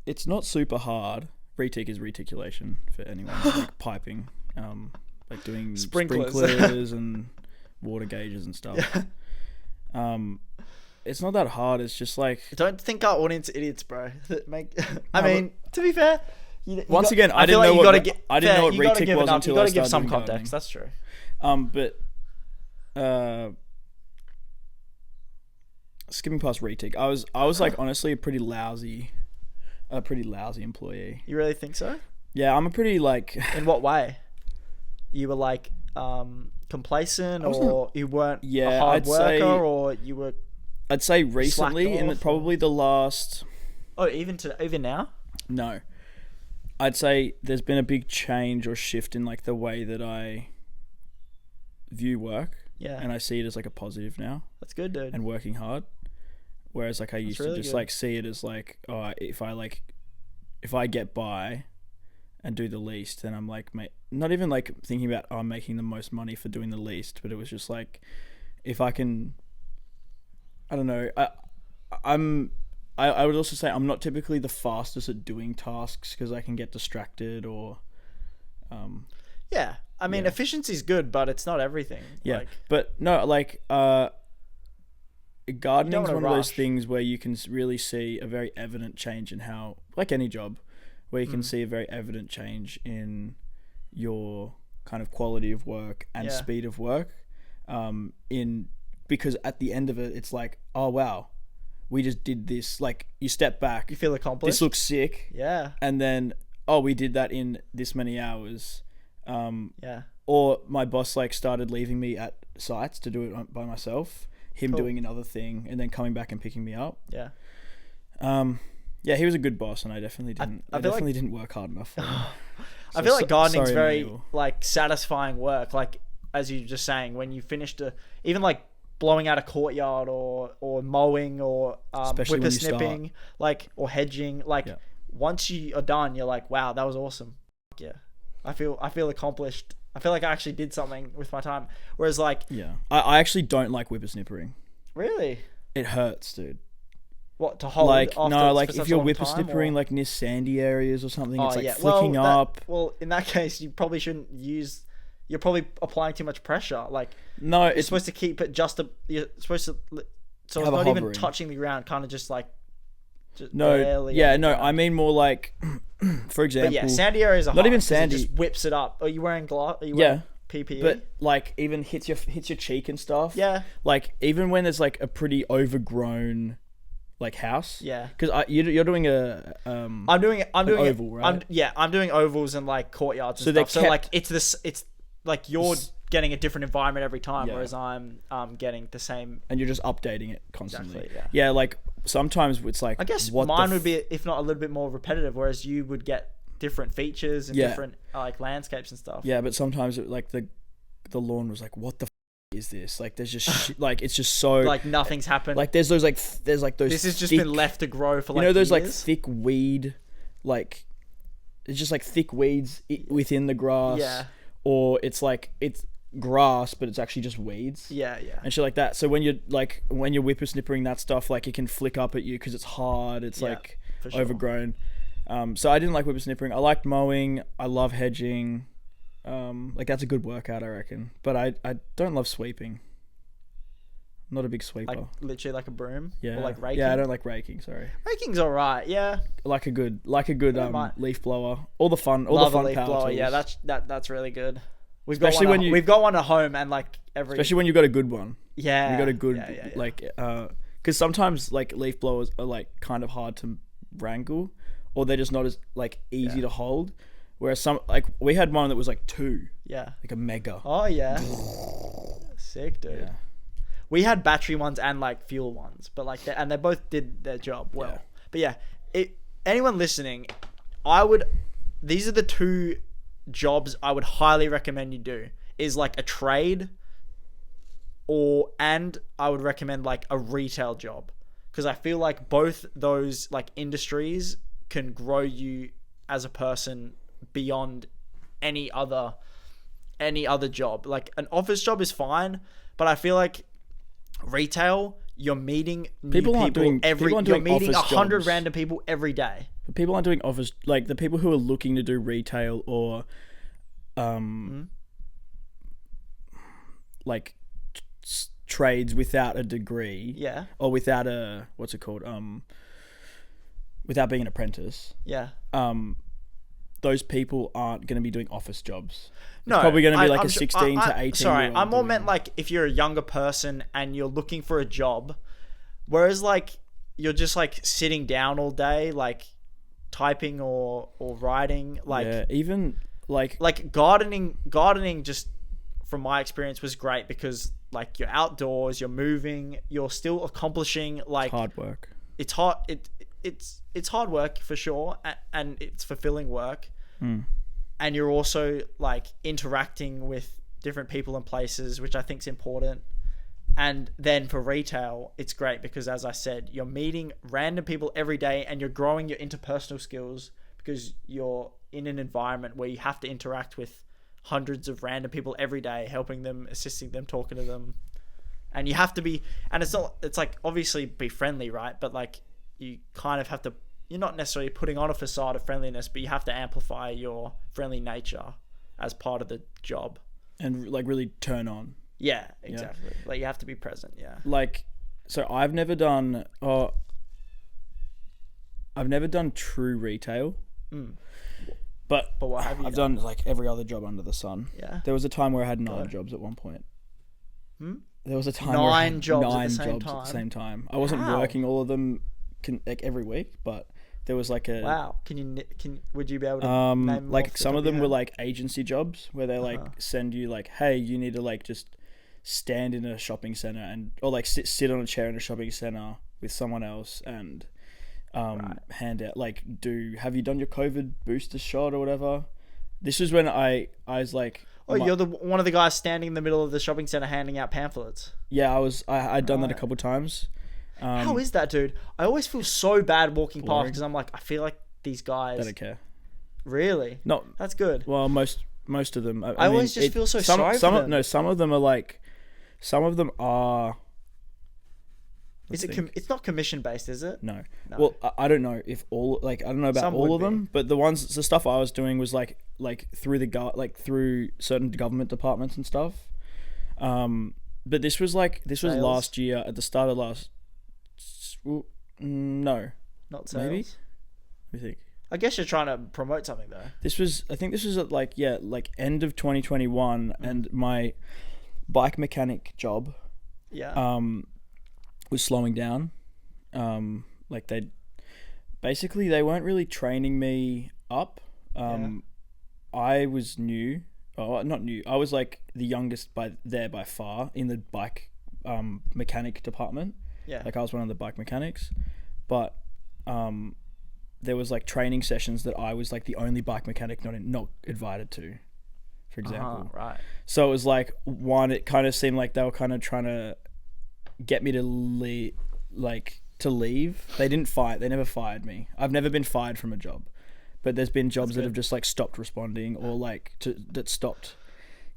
It's not super hard. Retic is reticulation for anyone. Like piping. Like doing sprinklers and water gauges and stuff. Yeah. It's not that hard. It's just like... Don't think our audience are idiots, bro. I mean, to be fair... I didn't know what retic was until I started give some doing context. gardening. That's true. But skipping past retic, I was like honestly a pretty lousy employee. You really think so? Yeah, I'm a pretty like... In what way? You were like complacent, or you weren't a hard worker, or you were... I'd say recently, in probably the last... Oh, even now? No. I'd say there's been a big change or shift in like the way that I view work. Yeah. And I see it as like a positive now. That's good, dude. And working hard. Whereas like I used to just like see it as like, oh, if I get by and do the least, then I'm like, not even like thinking about, oh, I'm making the most money for doing the least, but it was just like, if I can, I don't know, I would also say I'm not typically the fastest at doing tasks because I can get distracted or... yeah. I mean, efficiency is good, but it's not everything. Yeah. But no, like... gardening is one of those things where you can really see a very evident change in how... Like any job, where you can see a very evident change in your kind of quality of work and speed of work. Because at the end of it, it's like, oh, wow. We just did this. Like, you step back. You feel accomplished. This looks sick. Yeah. And then, oh, we did that in this many hours. Or my boss, like, started leaving me at sites to do it by myself. Him doing another thing and then coming back and picking me up. Yeah. Yeah, he was a good boss, and I definitely didn't. I definitely didn't work hard enough for him. I feel like gardening's very, like, satisfying work. Like, as you were just saying, when you finished even like blowing out a courtyard or mowing or whippersnipping, like, or hedging, like once you are done, you're like, wow, that was awesome. Yeah, I feel accomplished. I feel like I actually did something with my time. Whereas like, I actually don't like whippersnippering. Really? It hurts, dude. What, to hold? Like, no, like if you're whippersnippering like near sandy areas or something, it's like flicking up. Well, in that case, you probably shouldn't use. You're probably applying too much pressure. Like, no, it's supposed to keep it you're supposed to, so it's not even touching the ground. Kind of just like. I mean more like, for example. But yeah, sandy areas are not hard, even sandy. It just whips it up. Are you wearing gloves? Are you wearing PPE? But like even hits your cheek and stuff. Yeah. Like even when there's like a pretty overgrown, like house. Yeah. Because you're doing a I'm doing oval, right? I'm doing ovals and like courtyards and stuff. So like it's like you're getting a different environment every time, whereas I'm getting the same. And you're just updating it constantly. Exactly, yeah, like sometimes it's like, I guess mine would be, if not a little bit more repetitive, whereas you would get different features and different like landscapes and stuff. Yeah, but sometimes like the lawn was like, what the is this? Like, there's just like it's just so Like nothing's happened. like there's those there's like those. This has just thick, been left to grow for like those like years? thick weed, like it's just like thick weeds within the grass. Yeah. Or it's like it's grass, but it's actually just weeds. Yeah. And shit like that. So when you're whippersnippering that stuff, like it can flick up at you because it's hard. It's like for sure. overgrown. So I didn't like whippersnippering. I liked mowing. I love hedging. Like that's a good workout, I reckon. But I don't love sweeping. I'm not a big sweeper. Like literally like a broom. Yeah. Or like raking. Yeah, I don't like raking. Sorry. Raking's alright. Yeah. Like a good mind. leaf blower. All the fun Love a power leaf blower. tools. Yeah, that's really good. Especially when we've got one at home, and like especially when you got a good one. Yeah. You got a good yeah. like because sometimes like leaf blowers are like kind of hard to wrangle, or they're just not as like easy to hold. Whereas some like we had one that was like 2, Yeah. like a mega. Oh yeah. Sick, dude. Yeah. We had battery ones and like fuel ones, but like they both did their job well. Yeah. But yeah, anyone listening, these are the 2 jobs I would highly recommend you do. Is like a trade, and I would recommend like a retail job, because I feel like both those like industries can grow you as a person beyond any other job. Like an office job is fine, but I feel like retail, you're meeting new people you're meeting 100 random people every day. But people aren't doing office, like the people who are looking to do retail or like trades without a degree, Yeah. or without a what's it called, without being an apprentice, Yeah. those people aren't going to be doing office jobs. No, It's probably going to be like I'm a 16 to 18 Sorry, year old I more doing meant it. like if you're a younger person and you're looking for a job, whereas like you're just like sitting down all day, like typing or writing, like yeah, even like gardening just from my experience was great, because like you're outdoors, you're moving, you're still accomplishing like hard work. It's hard. It's hard work for sure, and it's fulfilling work. And you're also like interacting with different people and places, which I think is important. And then for retail, it's great because, as I said, you're meeting random people every day and you're growing your interpersonal skills, because you're in an environment where you have to interact with hundreds of random people every day, helping them, assisting them, talking to them. And you have to be, and it's like obviously be friendly, right? But like you kind of have to, you're not necessarily putting on a facade of friendliness, but you have to amplify your friendly nature as part of the job. And like really turn on. Yeah, exactly. Yeah. Like you have to be present. Yeah. Like, so I've never done true retail. But what have you I've done like every other job under the sun. Yeah. There was a time where I had 9 jobs at one point. There was a time 9 where I had jobs 9 at the same jobs time? at the same time. I wasn't Wow. working all of them like every week, but there was like a Wow. Would you be able to name like off the some top of them your were head? like agency jobs where they like send you like, hey, you need to like just stand in a shopping center or like sit on a chair in a shopping center with someone else and hand out like have you done your COVID booster shot or whatever. This was when I was like, you're one of the guys standing in the middle of the shopping center handing out pamphlets. Yeah, I'd done that a couple times. How is that, dude? I always feel so bad walking past because I'm like, I feel like these guys. They don't care. Really? No, that's good. Well, most of them. I always just feel so sorry for them. No, some of them are like, some of them are. It's not commission based, is it? No. Well, I don't know if I don't know about Some all of would them, but the stuff I was doing was like through certain government departments and stuff. But this was Sales? last year at the start of no, not sales. Maybe. Let me think. I guess you're trying to promote something though. I think this was at like end of 2021, and my bike mechanic job was slowing down. Like they weren't really training me up. I was new. Oh, not new. I was like the youngest by far in the bike mechanic department. Yeah. Like I was one of the bike mechanics, but there was like training sessions that I was like the only bike mechanic not invited to. for example. Right. So it was like, one, it kind of seemed like they were kind of trying to get me to leave. They never fired me. I've never been fired from a job, but there's been jobs that have just like stopped responding, or like that stopped.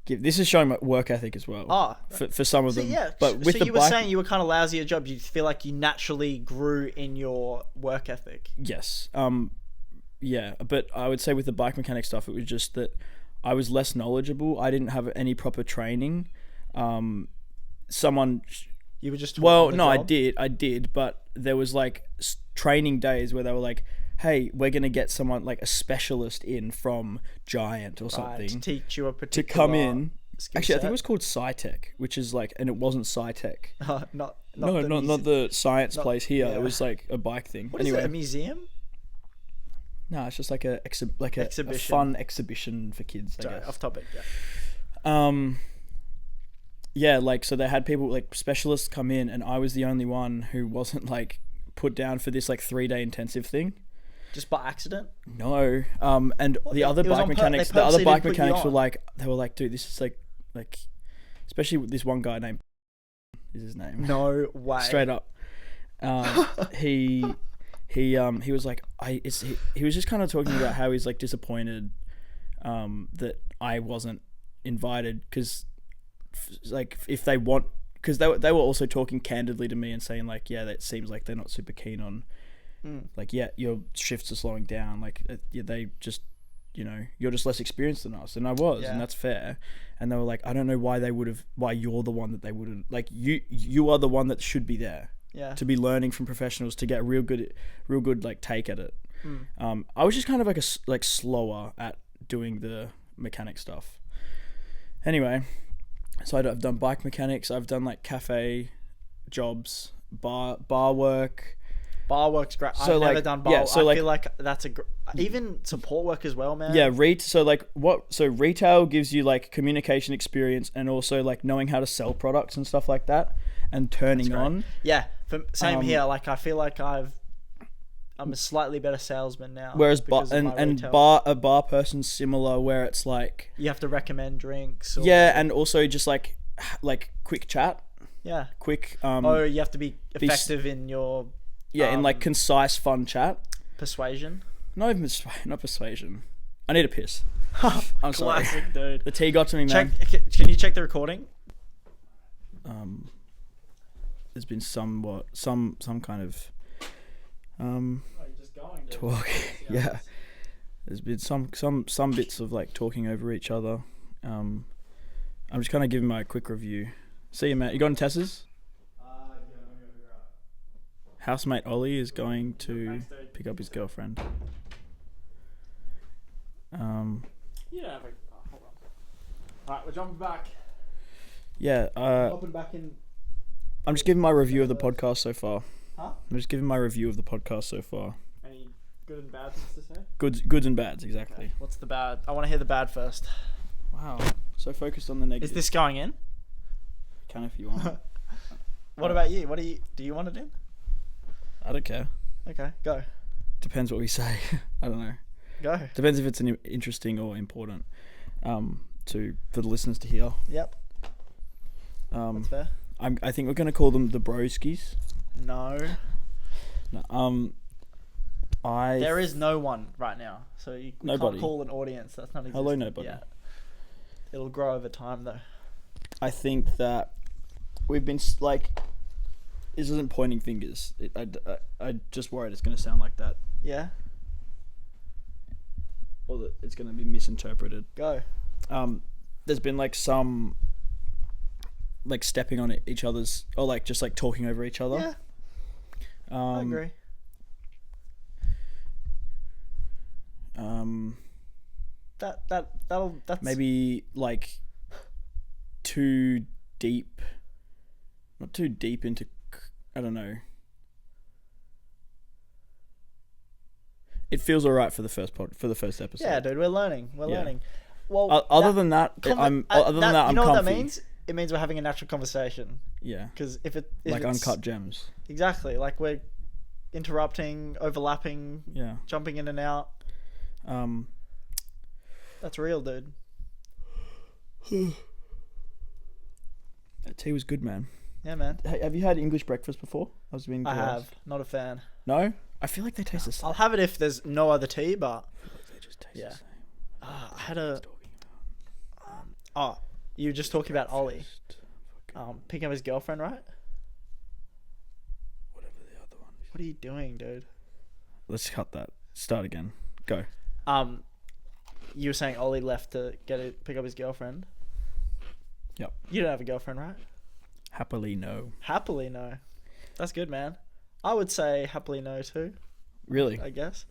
This is showing my work ethic as well. For some of them. Yeah. But with you were saying you were kind of lousy at job. You feel like you naturally grew in your work ethic. Yes. Yeah. But I would say with the bike mechanic stuff, it was just that I was less knowledgeable. I didn't have any proper training. You were just I did, but there was like training days where they were like, hey, we're going to get someone like a specialist in from Giant or something to teach you a particular to come in. Actually, I think set. it was called SciTech, which is like, and it wasn't SciTech. Not the science place here. Yeah. It was like a bike thing. What is it, a museum? No, it's just like a exhibition. A fun exhibition for kids, I guess. Off topic, yeah. Yeah, like, so they had people, like, specialists come in, and I was the only one who wasn't, like, put down for this, like, 3-day intensive thing. Just by accident? No. And the other bike mechanics were like, dude, this is like, especially with this one guy named is his name. No way. Straight up. He was like, he was just kind of talking about how he's like disappointed that I wasn't invited, because like if they want, because they were also talking candidly to me and saying like, yeah, that seems like they're not super keen on like, yeah, your shifts are slowing down, like they just, you're just less experienced than us, and I was, and that's fair. And they were like, I don't know why you're the one that they wouldn't, like, you are the one that should be there. Yeah. To be learning from professionals, to get a real good like take at it. I was just kind of like slower at doing the mechanic stuff. Anyway, so I've done bike mechanics. I've done like cafe jobs, bar work. Bar work's great. So I've like, never done bar. Yeah, so I feel like that's even support work as well, man. Yeah, so retail gives you like communication experience, and also like knowing how to sell products and stuff like that, and turning on. Yeah, same here. Like, I feel like I'm a slightly better salesman now. Whereas a bar person's similar, where it's like you have to recommend drinks. And also just like quick chat. Yeah. Quick. You have to be effective in your. Yeah, in like concise, fun chat. Persuasion. Not persuasion. I need a piss. I'm sorry. Classic, dude. The tea got to me, man. Can you check the recording? There's been some kind of just going, talk. Yeah. There's been some bits of like talking over each other. I'm just kind of giving my quick review. See you, mate. You going to Tessa's? Housemate Ollie is going to pick up his girlfriend. Yeah. Hold on. Alright, we're jumping back. Yeah. Hopping back in. I'm just giving my review of the podcast so far. Huh? I'm just giving my review of the podcast so far. Any good and bad things to say? Goods and bads, exactly. Okay. What's the bad? I want to hear the bad first. Wow. So focused on the negative. Is this going in? Can if you want. What about you? Do you want it in? I don't care. Okay, go. Depends what we say. I don't know. Go. Depends if it's interesting or important for the listeners to hear. Yep. That's fair. I think we're gonna call them the broskies. No. No. There is no one right now, so you can't call an audience. That's not existing. Hello, nobody. Yeah. It'll grow over time, though. I think that we've been like. This isn't pointing fingers. I just worried it's going to sound like that. Yeah. Or that it's going to be misinterpreted. Go. There's been like some like stepping on each other's, or like just like talking over each other. Yeah. I agree. That's maybe like too deep. Not too deep into. I don't know. It feels alright for the first episode. Yeah, dude, we're learning. We're learning. Well, other than that, I'm comfy. You know what that means? It means we're having a natural conversation. Yeah. Because if it's uncut gems. Exactly. Like, we're interrupting, overlapping, yeah, jumping in and out. That's real, dude. That tea was good, man. Yeah, man. Hey, have you had English breakfast before? I have. Not a fan. No? I feel like they taste the same. I'll have it if there's no other tea, but I feel like they just taste yeah. the same. I had a. You were just talking about Ollie. Picking up his girlfriend, right? Whatever the other one is. What are you doing, dude? Let's cut that. Start again. Go. You were saying Ollie left to pick up his girlfriend. Yep. You don't have a girlfriend, right? Happily no. Happily no. That's good, man. I would say happily no too. Really? I guess.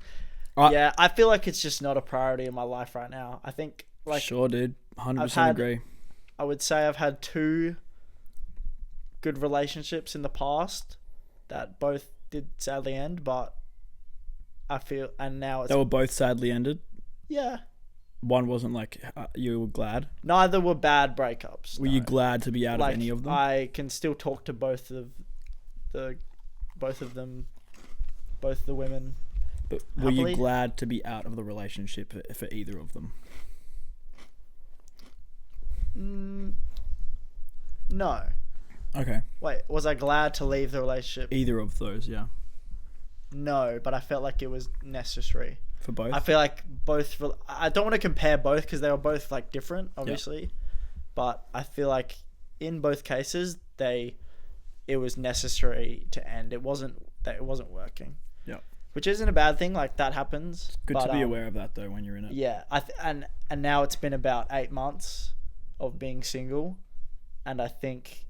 I- Yeah, I feel like it's just not a priority in my life right now. I think like sure, dude. 100% agree. I would say I've had 2 good relationships in the past that both did sadly end, but I feel and now it's They were both sadly ended. yeah. One wasn't like you were glad. Neither were bad breakups. Were you glad to be out of any of them? I can still talk to both of the women. But were happily. you glad to be out of the relationship for either of them? No. Okay. Wait, was I glad to leave the relationship? Either of those, yeah. No, but I felt like it was necessary. For both? I feel like both. I don't want to compare both because they were both like different, obviously. Yep. But I feel like in both cases it was necessary to end. It wasn't working. Yeah. Which isn't a bad thing. Like that happens. It's good to be aware of that though when you're in it. Yeah. And now it's been about 8 months of being single, and I think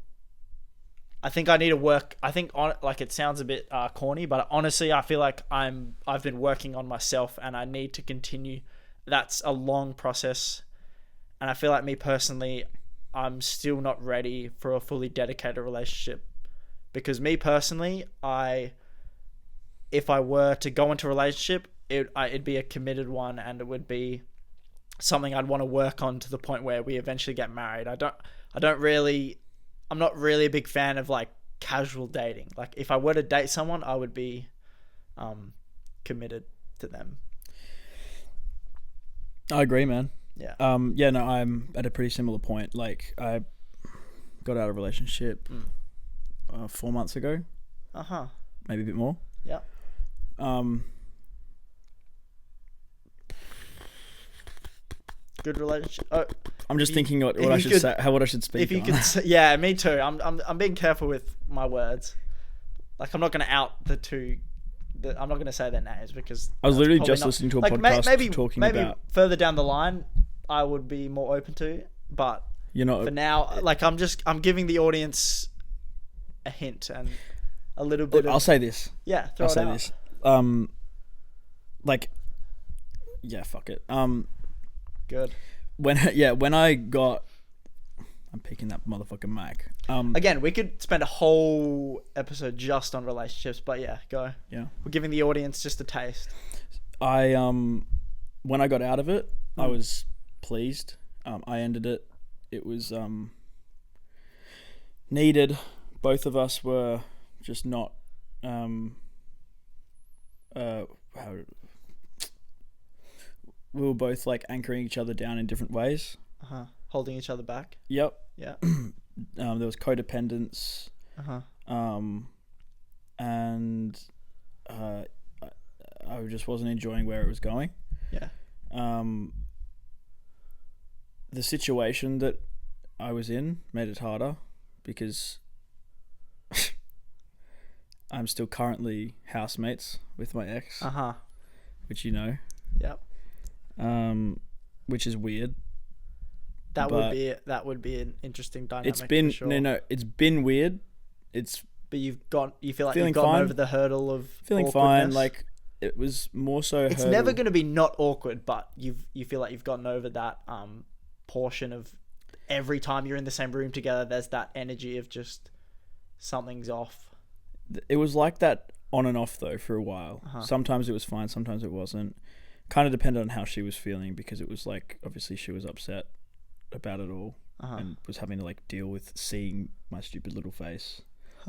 I need to work. I think like it sounds a bit corny, but honestly, I feel like I've been working on myself, and I need to continue. That's a long process, and I feel like me personally, I'm still not ready for a fully dedicated relationship. Because me personally, if I were to go into a relationship, it'd be a committed one, and it would be something I'd want to work on to the point where we eventually get married. I'm not really a big fan of like casual dating. Like if I were to date someone, I would be committed to them. I agree, man. Yeah. Yeah, no, I'm at a pretty similar point. Like I got out of a relationship 4 months ago. Uh-huh. Maybe a bit more. Yeah. Good relationship. Oh, I'm just thinking what I should say, what I should speak. If you could, yeah, me too. I'm being careful with my words. Like I'm not going to out the two. I'm not going to say their names because I was literally just listening to a podcast talking about further down the line, I would be more open to. But you're not for now. Like I'm giving the audience a hint and a little bit. I'll say this. Yeah, I'll say this. Like, yeah, fuck it. Good. When I got, I'm picking that motherfucking mic. Again, we could spend a whole episode just on relationships, but yeah, go. Yeah. We're giving the audience just a taste. When I got out of it, I was pleased. I ended it. It was needed. Both of us were just not we were both like anchoring each other down in different ways. Holding each other back. Yep. Yeah. There was codependence. And I just wasn't enjoying where it was going. Yeah. The situation that I was in made it harder because I'm still currently housemates with my ex. Which you know. Yep. Which is weird. That would be an interesting dynamic. It's been for sure. no, it's been weird. But you feel like feeling you've gotten fine. over the hurdle of Feeling fine. Like it was more so. It's never going to be not awkward, but you feel like you've gotten over that portion of every time you're in the same room together. There's that energy of just something's off. It was like that on and off though for a while. Sometimes it was fine, sometimes it wasn't. Kind of depended on how she was feeling because it was like obviously she was upset about it all and was having to like deal with seeing my stupid little face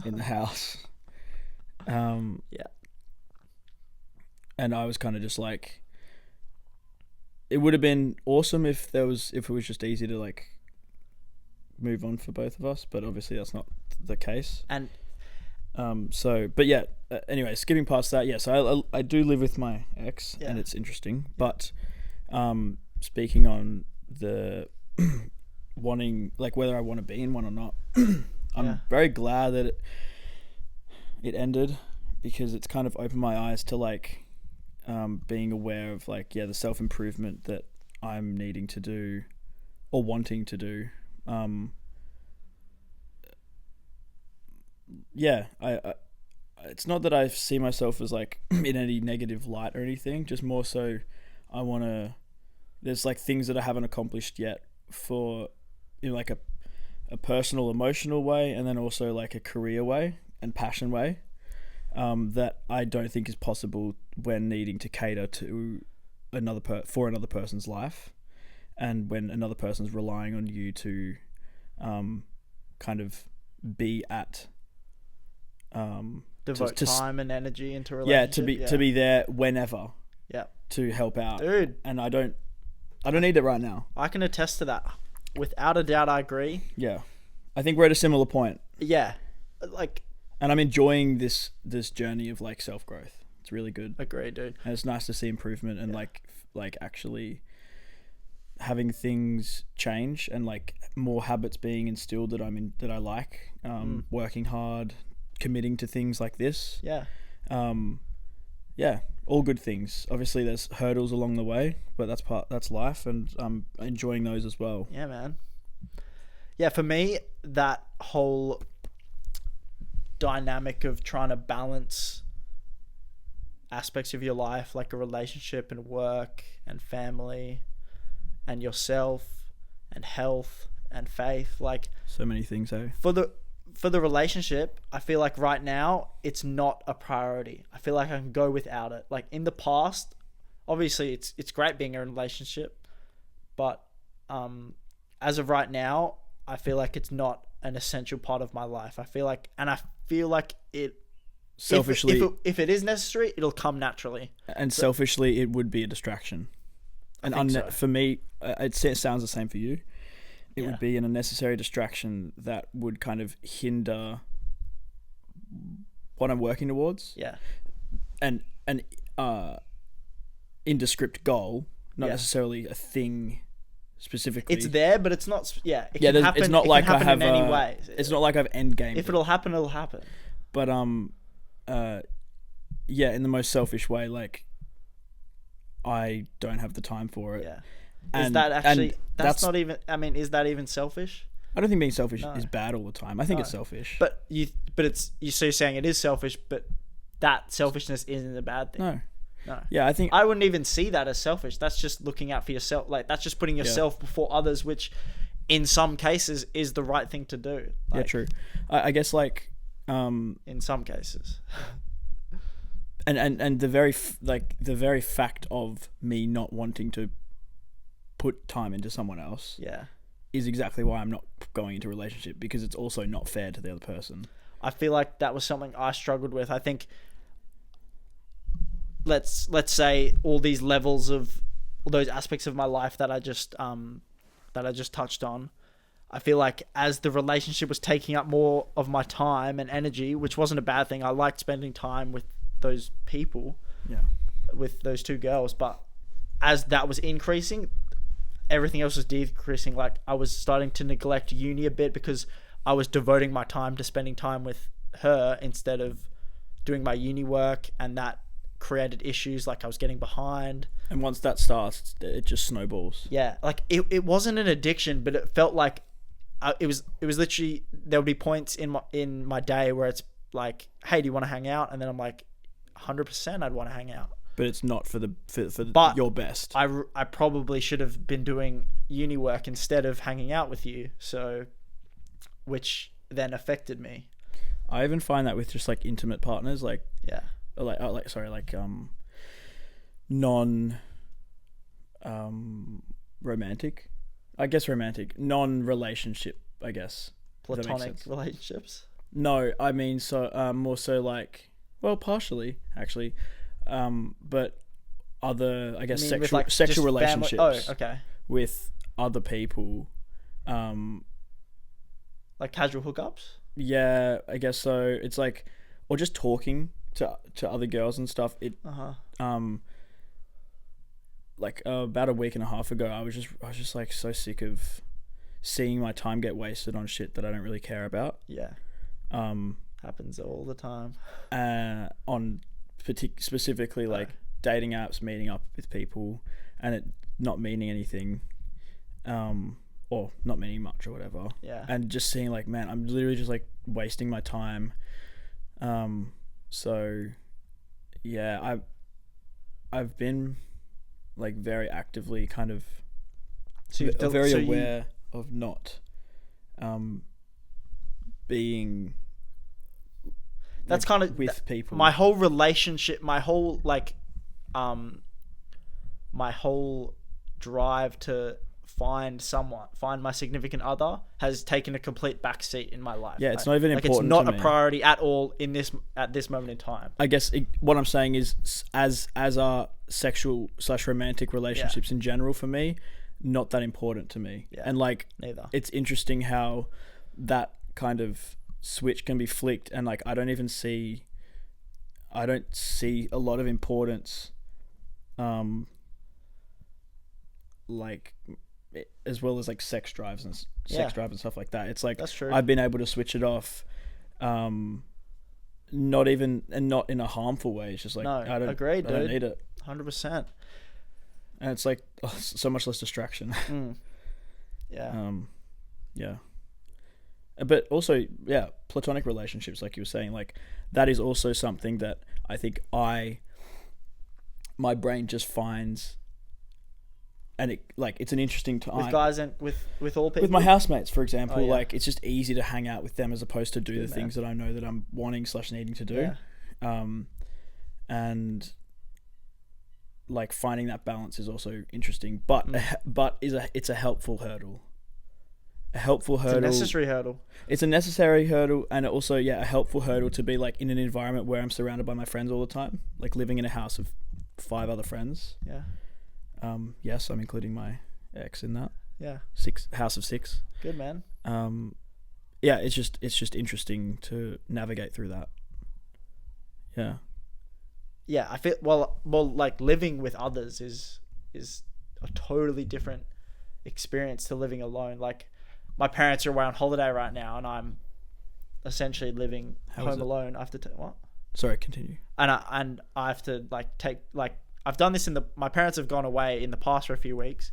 in the house. Yeah. And I was kind of just like, it would have been awesome if it was just easy to like move on for both of us, but obviously that's not the case. And but yeah, anyway, skipping past that, yeah, so I do live with my ex, and it's interesting, but speaking on the wanting, like, whether I want to be in one or not, I'm very glad that it ended, because it's kind of opened my eyes to, like, being aware of, like, the self-improvement that I'm needing to do or wanting to do. I it's not that I see myself as, like, in any negative light or anything, just more so I want to, there's, like, things that I haven't accomplished yet for, like, a personal, emotional way, and then also, like, a career way and passion way, that I don't think is possible when needing to cater to for another person's life, and when another person's relying on you to kind of be at devote time and energy into a relationship. To be there whenever, to help out, dude. And I don't need it right now. I can attest to that, without a doubt. I agree. I think we're at a similar point, like, and I'm enjoying this journey of, like, self-growth. It's really good. Agree, dude. And it's nice to see improvement, and like actually having things change, and, like, more habits being instilled that I like, working hard, committing to things like this. All good things. Obviously there's hurdles along the way, but that's life, and I'm enjoying those as well. Yeah, man. Yeah, for me, that whole dynamic of trying to balance aspects of your life, like a relationship and work and family and yourself and health and faith, like, so many things. For the relationship, I feel like right now it's not a priority. I feel like I can go without it. Like, in the past, obviously it's great being in a relationship, but as of right now, I feel like it's not an essential part of my life. I feel like it selfishly, if it is necessary, it'll come naturally. And selfishly, it would be a distraction. And for me, it sounds the same for you. It would be an unnecessary distraction that would kind of hinder what I'm working towards. And an indescript goal, not necessarily a thing specifically. It's there, but it's not. It can happen. It's not like I have in any way. It's not like I have end game. If it'll happen, it'll happen. But in the most selfish way, like, I don't have the time for it. Is that actually? That's not even. I mean, is that even selfish? I don't think being selfish is bad all the time. I think it's selfish. But you're saying it is selfish, but that selfishness isn't a bad thing. No. Yeah, I think I wouldn't even see that as selfish. That's just looking out for yourself. Like, that's just putting yourself before others, which in some cases is the right thing to do. Like, true. I guess, like, in some cases. And the very fact of me not wanting to put time into someone else is exactly why I'm not going into a relationship, because it's also not fair to the other person. I feel like that was something I struggled with. I think, let's say, all these levels of all those aspects of my life that I just touched on, I feel like as the relationship was taking up more of my time and energy, which wasn't a bad thing. I liked spending time with those people, with those two girls, but as that was increasing, everything else was decreasing. Like, I was starting to neglect uni a bit because I was devoting my time to spending time with her instead of doing my uni work, and that created issues. Like, I was getting behind, and once that starts, it just snowballs. Like, it wasn't an addiction, but it felt like it was literally, there would be points in my day where it's like, hey, do you want to hang out? And then I'm like, 100% I'd want to hang out. But it's not for your best. I probably should have been doing uni work instead of hanging out with you, so, which then affected me. I even find that with just, like, intimate partners, like, non romantic, non-relationship, I guess. Platonic relationships? No, I mean, so more so, like, well, partially actually, but other, I guess, sexual relationships. Oh, okay. With other people, Like casual hookups? Yeah, I guess so. It's like, or just talking to other girls and stuff. Um, like about a week and a half ago, I was just like so sick of seeing my time get wasted on shit that I don't really care about. Yeah. Happens all the time. On specifically like dating apps, meeting up with people, and it not meaning anything, or not meaning much or whatever. Yeah. And just seeing like, man, I'm literally just like wasting my time. So yeah, I've been like very actively kind of very aware of not being that's like, kind of with people. My whole relationship, my whole like my whole drive to find my significant other has taken a complete backseat in my life. Yeah, it's not even like important. It's not to a me. priority at all at this moment in time. I guess what I'm saying is, as our sexual / romantic relationships in general, for me, not that important to me. Yeah, and like, neither. It's interesting how that kind of switch can be flicked, and like I don't see a lot of importance, like as well as like sex drive and stuff like that. It's like, that's true. I've been able to switch it off, not in a harmful way. It's just like, no, I don't need it. 100%. And it's like, so much less distraction. Yeah. Yeah. But also, yeah, platonic relationships, like you were saying, like that is also something that I think my brain just finds, and it's an interesting time with guys and with all people. With my housemates, for example, yeah. like it's just easy to hang out with them as opposed to do Good the man. things that I know that I'm wanting / needing to do. Yeah. And like finding that balance is also interesting, but it's a helpful hurdle. A helpful hurdle. It's a necessary hurdle. It's a necessary hurdle, and also a helpful hurdle to be like in an environment where I'm surrounded by my friends all the time, like living in a house of 5 other friends. Yeah. Yes, I'm including my ex in that. Yeah. House of 6. Good man. Yeah, it's just interesting to navigate through that. Yeah. Yeah, I feel well like living with others is a totally different experience to living alone. Like my parents are away on holiday right now, and I'm essentially living home alone. I have to what? Sorry, continue. And I have to I've done this my parents have gone away in the past for a few weeks,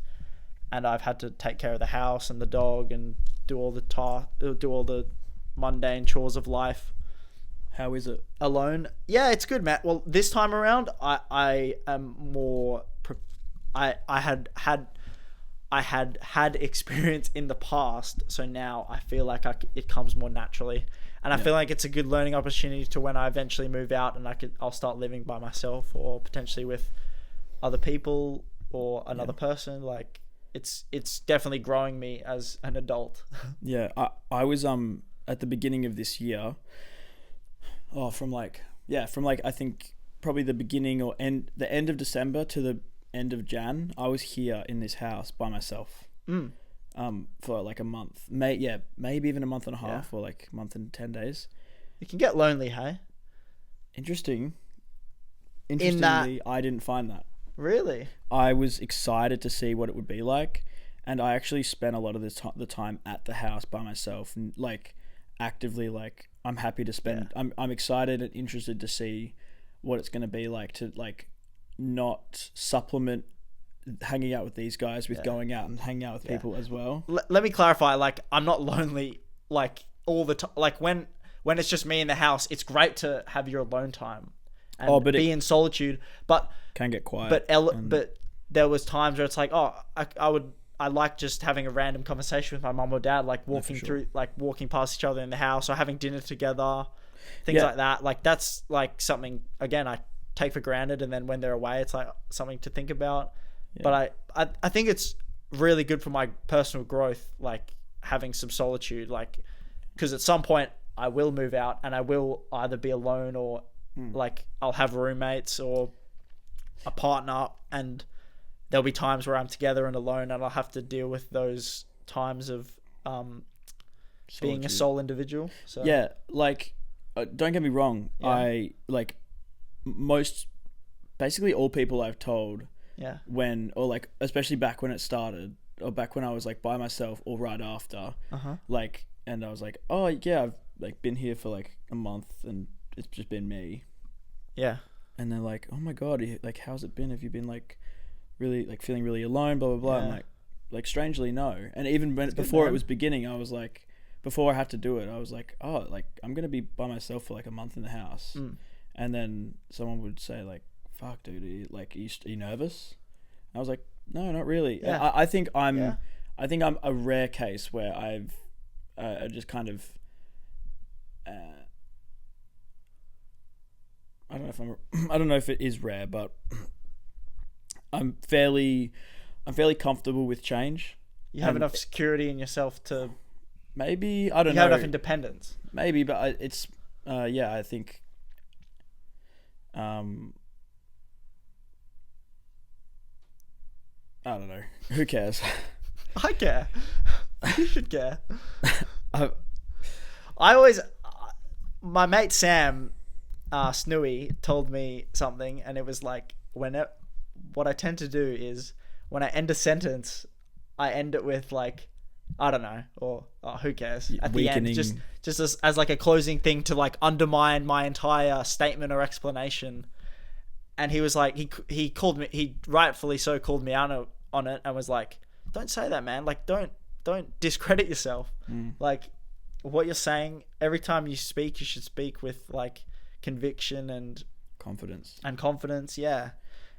and I've had to take care of the house and the dog and do all the mundane chores of life. How is it? Alone? Yeah, it's good, Matt. Well, this time around, I am more. I had experience in the past, so now I feel like it comes more naturally, and I feel like it's a good learning opportunity to when I eventually move out and I'll start living by myself or potentially with other people or another person. Like it's definitely growing me as an adult. Yeah, I was at the beginning of this year. From I think probably the beginning or the end of December to the end of Jan, I was here in this house by myself. For like a month, maybe even a month and a half, or like a month and 10 days. It can get lonely, hey? Interestingly, I didn't find that. Really? I was excited to see what it would be like, and I actually spent a lot of the time at the house by myself, and like actively, like I'm happy to spend. I'm excited and interested to see what it's going to be like to like not supplement hanging out with these guys with going out and hanging out with people as well. Let me clarify. Like I'm not lonely like all the time. Like when it's just me in the house, it's great to have your alone time and be in solitude. But can get quiet. But there was times where it's like, I like just having a random conversation with my mum or dad, like walking past each other in the house or having dinner together, things like that. Like that's like something again I take for granted, and then when they're away, it's like something to think about. Yeah. But I think it's really good for my personal growth, like having some solitude, like because at some point I will move out and I will either be alone or like I'll have roommates or a partner, and there'll be times where I'm together and alone, and I'll have to deal with those times of being a solitude. sole individual. So Yeah, like, don't get me wrong. Yeah. I like most, basically all people I've told yeah, when, or like, especially back when it started, or back when I was like by myself, or right after, like, and I was like, oh yeah, I've like been here for like a month and it's just been me. yeah, And they're like, oh my god, like, how's it been? Have you been like really like feeling really alone? Blah blah blah. Yeah. I'm like strangely no. And even when That's good, before it man. was beginning, I was like, before I had to do it, I was like, oh, like I'm gonna be by myself for like a month in the house. And then someone would say like, fuck, dude, are you nervous? I was like, no, not really. Yeah. I think I'm Yeah. I think I'm a rare case where I've just kind of I don't know if it is rare, but I'm fairly comfortable with change. You have And enough security in yourself to. Maybe, I don't You know. have enough independence. Maybe, but it's yeah, I think I don't know. Who cares? I care. You should care. I always, my mate Sam, Snooey, told me something, and it was like, what I tend to do is when I end a sentence, I end it with like, I don't know, or who cares at the end, just as like a closing thing to like undermine my entire statement or explanation. And he was like, he called me, he rightfully so called me out on it, and was like, don't say that, man. Like, don't discredit yourself. Like, what you're saying, every time you speak, you should speak with like conviction and confidence. Yeah.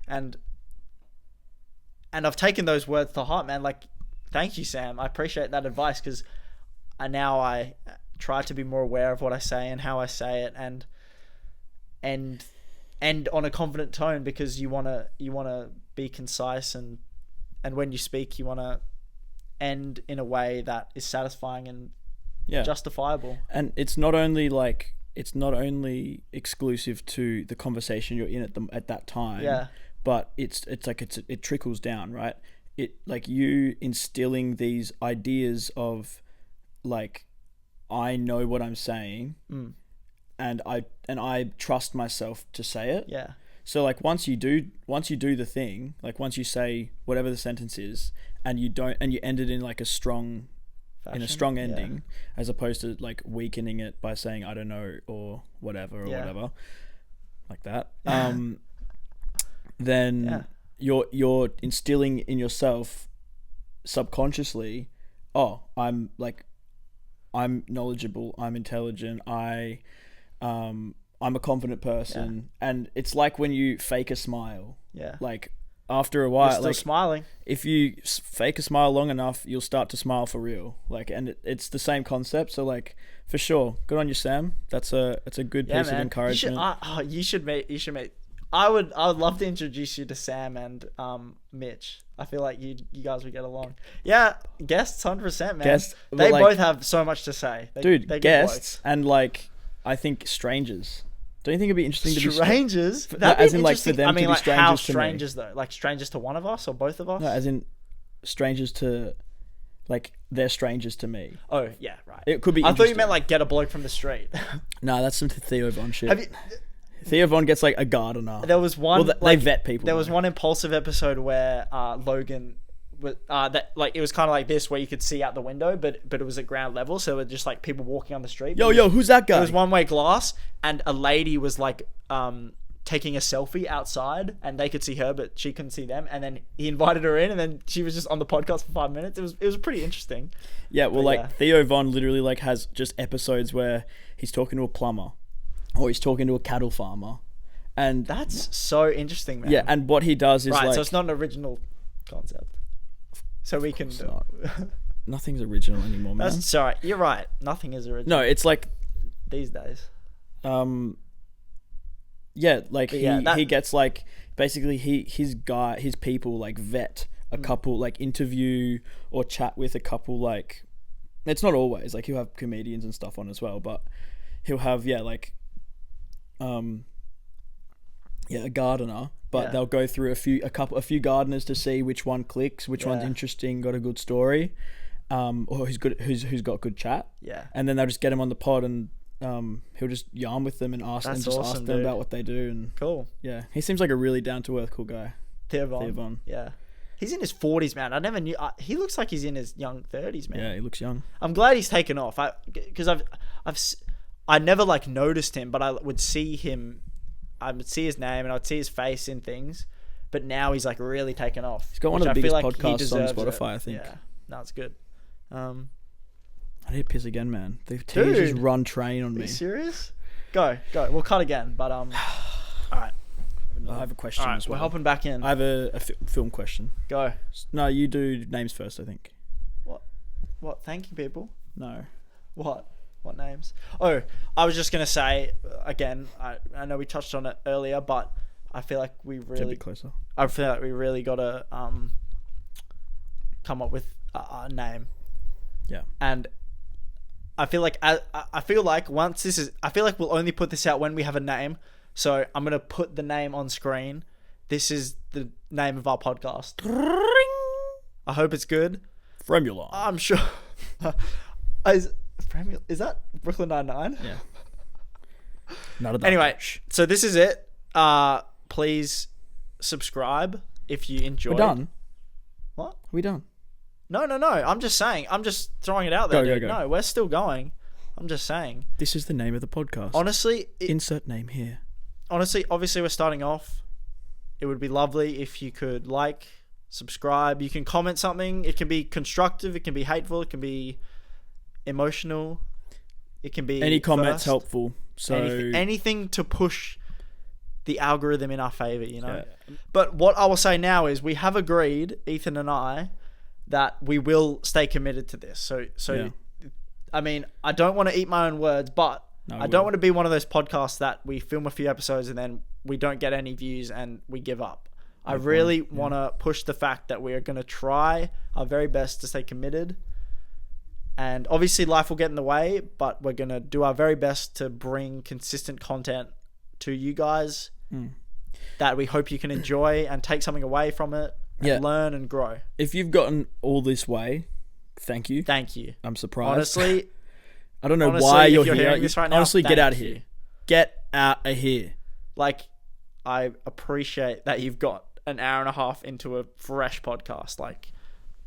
And I've taken those words to heart, man. Like, thank you, Sam. I appreciate that advice, because I try to be more aware of what I say and how I say it, and on a confident tone, because you wanna be concise, and when you speak, you wanna end in a way that is satisfying and justifiable. And it's not only exclusive to the conversation you're in at that time. But it trickles down, right? It like you instilling these ideas of like, I know what I'm saying, and I trust myself to say it. Yeah. So like once you do the thing, like once you say whatever the sentence is, and you end it in like a strong ending, as opposed to like weakening it by saying I don't know or whatever like that. Then you're instilling in yourself subconsciously, I'm knowledgeable, I'm intelligent, I'm a confident person. And it's like when you fake a smile, like after a while, you're still like smiling. If you fake a smile long enough, you'll start to smile for real. Like, and it's the same concept. So like, for sure, good on you, Sam. That's a good piece of encouragement. You should meet. I would love to introduce you to Sam and Mitch. I feel like you guys would get along. Yeah, guests, 100%, man. They both have so much to say. They're guests and like, I think strangers. Don't you think it'd be interesting to be strangers? As in like for them to be like strangers how to strangers me. Though? Like strangers to one of us or both of us? No, as in strangers to, like, they're strangers to me. Oh yeah, right. It could be. I thought you meant like get a bloke from the street. No, that's some Theo Von shit. Theo Von gets like a gardener. There was one. Well, they vet people. There was one impulsive episode where Logan was that like it was kind of like this, where you could see out the window, but it was at ground level, so it was just like people walking on the street. Yo, who's that guy? It was one-way glass, and a lady was like taking a selfie outside, and they could see her, but she couldn't see them. And then he invited her in, and then she was just on the podcast for 5 minutes. It was pretty interesting. Yeah, well, Theo Von literally like has just episodes where he's talking to a plumber, or he's talking to a cattle farmer, and that's so interesting, man. Yeah, and what he does is so it's not an original concept. So we can. Nothing's original anymore, man. That's sorry. You're right. Nothing is original. No, it's like these days. Yeah, like he gets like basically his people like vet a couple, like interview or chat with a couple, like it's not always like he'll have comedians and stuff on as well, but he'll have a gardener, but they'll go through a few gardeners to see which one clicks, which one's interesting, got a good story. or who's got good chat, Yeah. and then they'll just get him on the pod, and he'll just yarn with them and ask That's ask awesome, them dude. about what they do, and Cool. yeah, he seems like a really down to earth cool guy. Theo Theo Von. Von. Yeah. He's in his 40s, man. I never knew. He looks like he's in his young 30s, man. Yeah, he looks young. I'm glad he's taken off. Because I never like noticed him, but I would see him. I would see his name and I'd see his face in things. But now he's like really taken off. He's got one of the biggest podcasts on Spotify, I think. Yeah, no, it's good. I need to piss again, man. The tears just run train on Are me. you serious? Go. We'll cut again, but all right. I have a question All right, as well. we're hopping back in. I have a film question. Go. No, you do names first, I think. What? Thanking people? No. What? What names? Oh, I was just gonna say again. I know we touched on it earlier, but I feel like we Get a really. bit closer. I feel like we really gotta come up with a name. Yeah. And I feel like once this is, I feel like we'll only put this out when we have a name. So I'm gonna put the name on screen. This is the name of our podcast. I hope it's good. Fremulon. I'm sure. Is that Brooklyn Nine-Nine? Yeah. Not a Anyway, so this is it. Please subscribe if you enjoyed. We're done. What? Are we done? No. I'm just saying. I'm just throwing it out there. Go, dude. go, go. No, we're still going. I'm just saying. This is the name of the podcast. Honestly, Insert name here. obviously we're starting off. It would be lovely if you could like, subscribe. You can comment something. It can be constructive. It can be hateful. It can be emotional. It can be Any comments first. helpful. So anything to push the algorithm in our favor, you know. Yeah. But what I will say now is we have agreed, Ethan and I, that we will stay committed to this. So Yeah. I mean, I don't want to eat my own words, but No, I don't want to be one of those podcasts that we film a few episodes and then we don't get any views and we give up. I really want to push the fact that we are going to try our very best to stay committed. And obviously life will get in the way, but we're going to do our very best to bring consistent content to you guys that we hope you can enjoy and take something away from it and learn and grow. If you've gotten all this way, thank you. Thank you. I'm surprised. Honestly, I don't know why you're here. hearing this right now, Honestly, get thank out of you. here. Get out of here. Like, I appreciate that you've got an hour and a half into a fresh podcast. Like,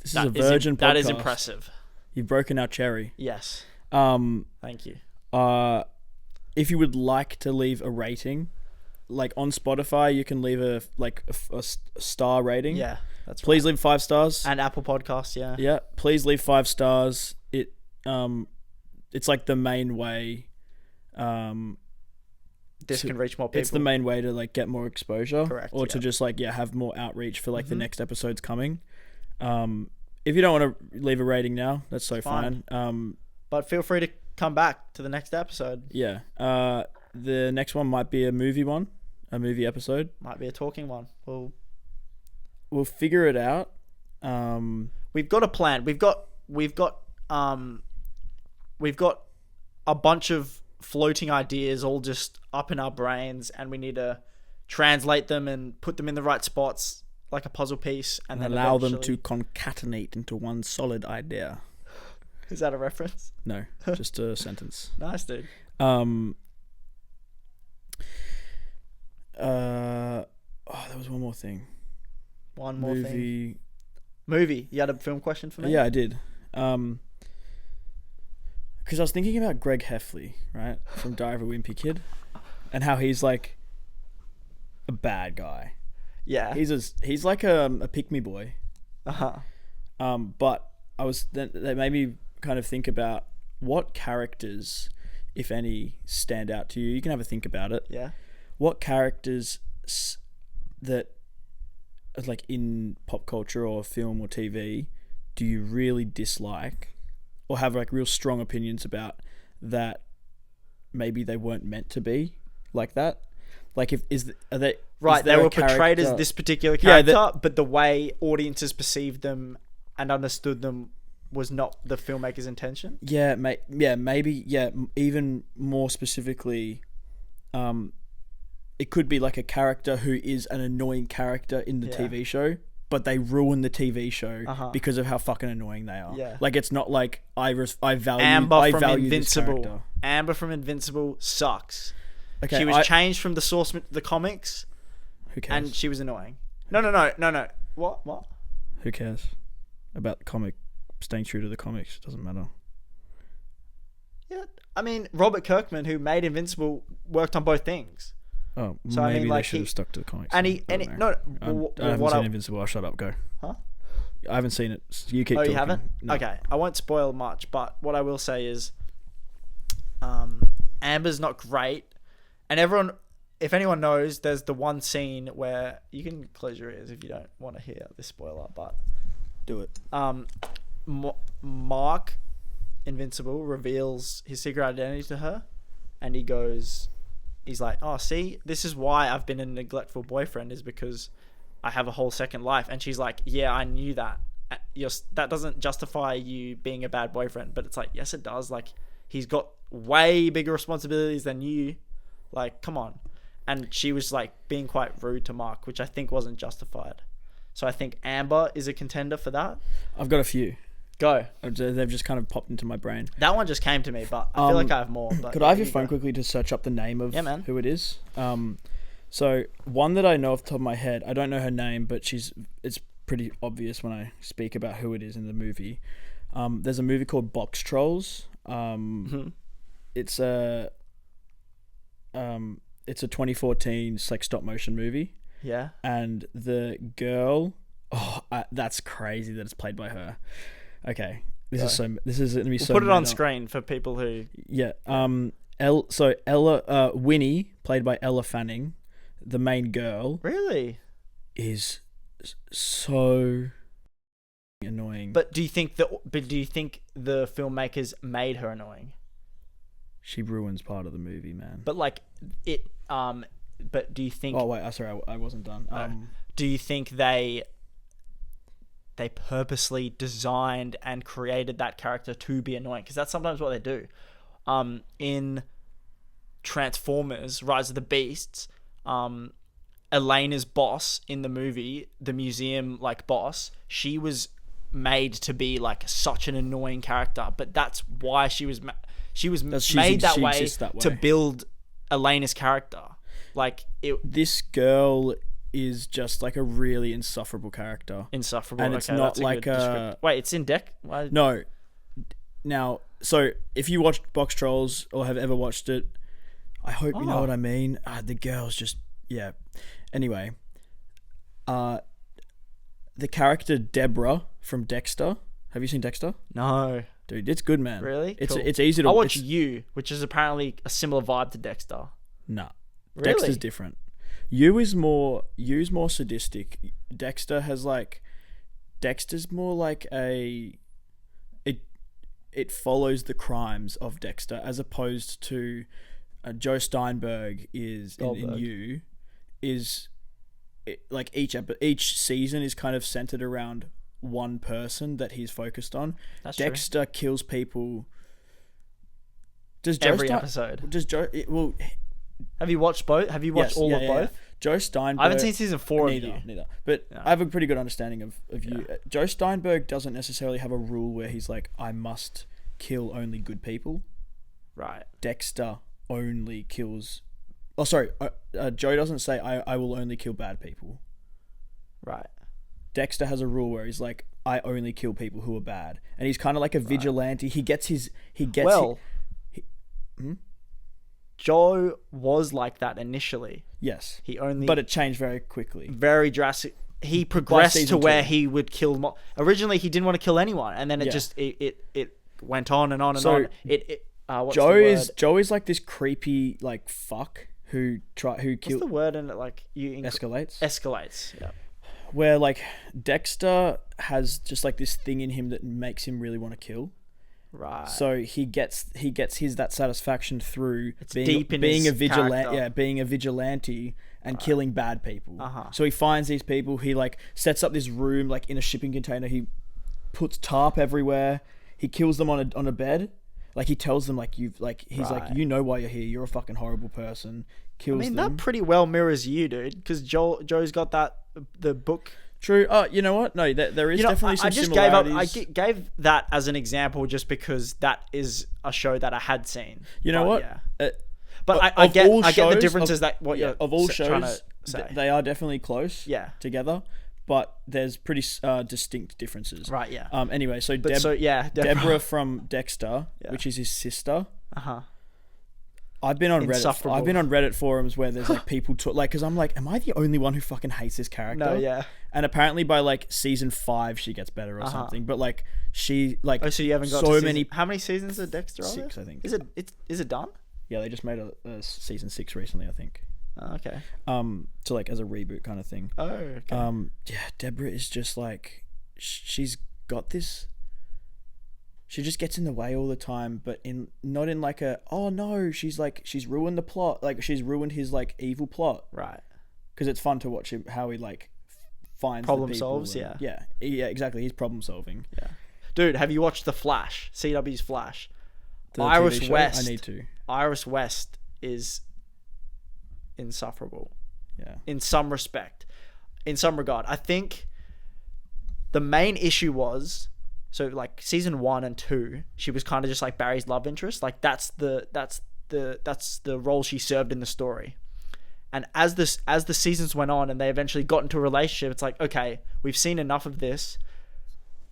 This is a virgin podcast. That is impressive. You've broken our cherry. Yes. Thank you. If you would like to leave a rating, like on Spotify, you can leave a star rating. Yeah, that's Please leave 5 stars. And Apple Podcasts, yeah. Yeah, please leave 5 stars. It's like the main way. This can reach more people. It's the main way to like get more exposure. Correct. Or to just like have more outreach for like the next episodes coming. If you don't want to leave a rating now, that's so fine. But feel free to come back to the next episode. Yeah. The next one might be a movie episode. Might be a talking one. We'll figure it out. We've got a plan. We've got a bunch of floating ideas all just up in our brains, and we need to translate them and put them in the right spots like a puzzle piece, and then allow them to concatenate into one solid idea. Is that a reference? No, just a sentence. Nice, dude. There was one more thing. One more thing. Movie. You had a film question for me? Yeah, I did. Because I was thinking about Greg Heffley, right, from Diary of a Wimpy Kid, and how he's like a bad guy. Yeah. He's like a pick-me boy. But they made me kind of think about what characters, if any, stand out to you. You can have a think about it. Yeah. What characters that, like in pop culture or film or TV, do you really dislike or have like real strong opinions about that maybe they weren't meant to be like that? Like they were portrayed as this particular character, but the way audiences perceived them and understood them was not the filmmaker's intention. Yeah, maybe. Even more specifically, it could be like a character who is an annoying character in the TV show, but they ruin the TV show Uh-huh. because of how fucking annoying they are. Yeah. Like, it's not like I value Amber from this Invincible. character. Amber from Invincible sucks. Okay, She was changed from the comics, who cares? and she was annoying. No. What? Who cares about the comic? Staying true to the comics doesn't matter. Yeah, I mean, Robert Kirkman, who made Invincible, worked on both things. Oh, So, I maybe mean, they like, should have stuck to the comics. And then. he, I and don't he, know. no, I haven't what seen I, Invincible. Shut up. Go. Huh? I haven't seen it. You keep Oh, talking. you haven't? No. Okay, I won't spoil much, but what I will say is, Amber's not great, and everyone, if anyone knows, there's the one scene where you can close your ears if you don't want to hear this spoiler, but Do it. Mark, Invincible, reveals his secret identity to her, and he's like, oh, see, this is why I've been a neglectful boyfriend, is because I have a whole second life. And she's like, yeah, I knew that. That doesn't justify you being a bad boyfriend. But it's like, yes, it does. Like, he's got way bigger responsibilities than you. Like, come on. And she was like being quite rude to Mark, which I think wasn't justified. So I think Amber is a contender for that. I've got a few. Go. They've just kind of popped into my brain. That one just came to me, but I feel like I have more. But Could I have your phone quickly to search up the name of who it is? So one that I know off the top of my head, I don't know her name, but it's pretty obvious when I speak about who it is in the movie. There's a movie called Box Trolls. It's a 2014 like stop motion movie. Yeah. And the girl, that's crazy that it's played by her. Okay, this is gonna be so. Put it on screen for people who. Yeah. Ella Winnie, played by Ella Fanning, the main girl. Really? Is so annoying. But do you think the filmmakers made her annoying? She ruins part of the movie, man. But like it. But do you think? Oh wait, sorry, I wasn't done. Do you think they purposely designed and created that character to be annoying? Because that's sometimes what they do. In Transformers: Rise of the Beasts, Elena's boss in the movie, the museum boss, she was made to be like such an annoying character, but that's why she was made that way to build Elena's character. This girl is just like a really insufferable character. Insufferable, and it's not like wait, it's in deck. Why? No. Now, so if you watched Box Trolls or have ever watched it, I hope you know what I mean. The girl's just Anyway, the character Deborah from Dexter. Have you seen Dexter? No, dude, it's good, man. Really? It's cool. It's easy to. I watch You, which is apparently a similar vibe to Dexter. Nah, really? Dexter's different. You's more sadistic. Dexter's more like it follows the crimes of Dexter, as opposed to Joe Steinberg is in You is like each season is kind of centered around one person that he's focused on. That's Dexter true. kills people. Every episode. Does Joe? Have you watched both? Have you watched all of both? Joe Steinberg. I haven't seen season 4 neither, of You. Neither. But I have a pretty good understanding of You. Joe Steinberg doesn't necessarily have a rule where he's like, I must kill only good people. Right. Dexter only kills... Oh, sorry. Joe doesn't say, I will only kill bad people. Right. Dexter has a rule where he's like, I only kill people who are bad. And he's kind of like a vigilante. He gets Joe was like that initially. Yes. But it changed very quickly. Very drastic. He progressed to where he would kill originally he didn't want to kill anyone, and then it went on and on and on. Joe is like this creepy fuck who kills. What's the word in it? Escalates. Yeah. Where Dexter has just this thing in him that makes him really want to kill. Right. So he gets that satisfaction through being a vigilante. Yeah, being a vigilante and killing bad people. So he finds these people. He sets up this room in a shipping container. He puts tarp everywhere. He kills them on a bed. He tells them you know why you're here. You're a fucking horrible person. Kills them. That pretty well mirrors You, dude. Because Joe's got the book True. You know what? No, there is definitely some I just similarities. gave that as an example just because that is a show that I had seen. You know what? Yeah. But I get the differences of all trying to shows, say. they are definitely close. Yeah. Together, but there's pretty distinct differences. Right. Yeah. Anyway, so Deborah from Dexter, which is his sister. I've been on Reddit. I've been on Reddit forums where there's like people because I'm like, am I the only one who fucking hates this character? No, yeah. And apparently by like season 5 she gets better or something. But like she like so you haven't got so many. How many seasons of Dexter? 6, I think. Is it done? Yeah, they just made a season 6 recently, I think. Okay. To like as a reboot kind of thing. Oh. Okay. Yeah, Deborah is just like she's got this. She just gets in the way all the time, but not in like a, oh no, she's ruined the plot, like she's ruined his like evil plot, right? Because it's fun to watch him how he like finds problem the people solves, and, yeah, exactly. He's problem solving. Yeah, dude, have you watched The Flash? CW's Flash. The Iris TV show? West. I need to. Iris West is insufferable. Yeah. In some respect, in some regard, I think the main issue was. So like season 1 and 2, she was kind of just like Barry's love interest. Like that's the role she served in the story. And as the seasons went on and they eventually got into a relationship, it's like, okay, we've seen enough of this.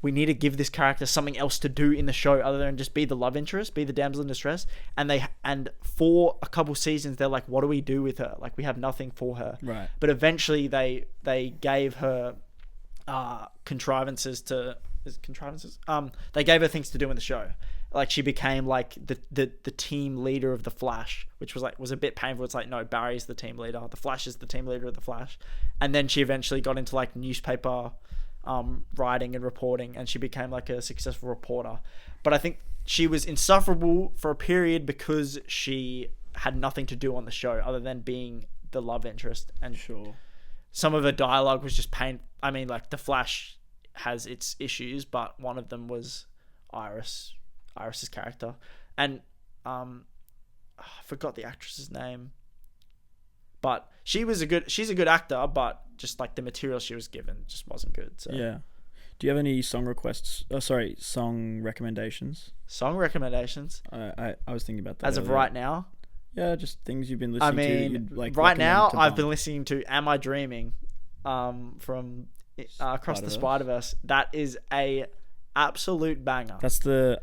We need to give this character something else to do in the show other than just be the love interest, be the damsel in distress. And for a couple seasons, they're like, what do we do with her? Like we have nothing for her. Right. But eventually they gave her contrivances. They gave her things to do in the show. Like she became like the team leader of the Flash, which was a bit painful. It's like, no, Barry's the team leader. The Flash is the team leader of the Flash. And then she eventually got into like newspaper writing and reporting, and she became like a successful reporter. But I think she was insufferable for a period because she had nothing to do on the show other than being the love interest. And sure, some of her dialogue was just pain. I mean, like the Flash has its issues, but one of them was Iris's character, and I forgot the actress's name, but she's a good actor, but just like the material she was given just wasn't good. So yeah. Do you have any song requests? Song recommendations. Song recommendations. I was thinking about that as of right now. Yeah, just things you've been listening to. Like right now, I've been listening to "Am I Dreaming," from Across the Spider-Verse. That is a absolute banger. I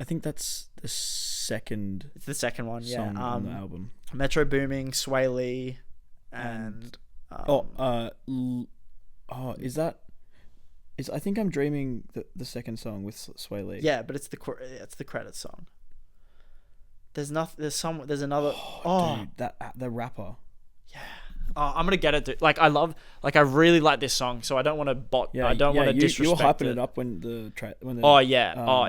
think that's the second. It's the second one, yeah. Song on the album. Metro Booming, Sway Lee, and I think I'm Dreaming the second song with Sway Lee. Yeah, but it's the credits song. There's another. Dude, the rapper. Yeah. I'm gonna get it. I really like this song, so I don't want to Yeah, I don't want to disrespect. You were hyping it up when the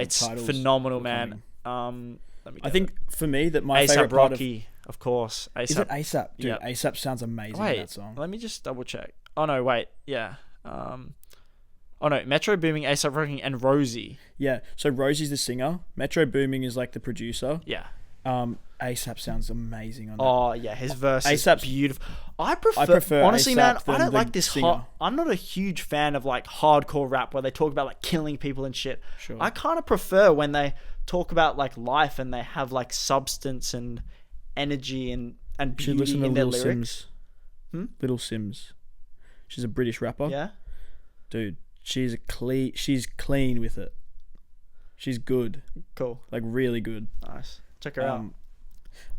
it's phenomenal, man. Let me. I think for me that my A$AP favorite part Rocky, of course. A$AP. Is it A$AP? Dude, Yep. A$AP sounds amazing in that song. Let me just double check. Oh no, wait, yeah. Oh no, Metro Booming, A$AP Rocky, and Rosie. Yeah, so Rosie's the singer. Metro Booming is like the producer. Yeah. A$AP sounds amazing on that. Oh yeah, his verse is A$AP's beautiful. I prefer honestly, A$AP man. I than don't the like this singer. I'm not a huge fan of like hardcore rap where they talk about like killing people and shit. Sure. I kind of prefer when they talk about like life and they have like substance and energy and Should beauty listen to in their Little lyrics. Sims. Little Sims. She's a British rapper. Yeah. Dude, she's clean with it. She's good. Cool. Like really good. Nice. Check her out.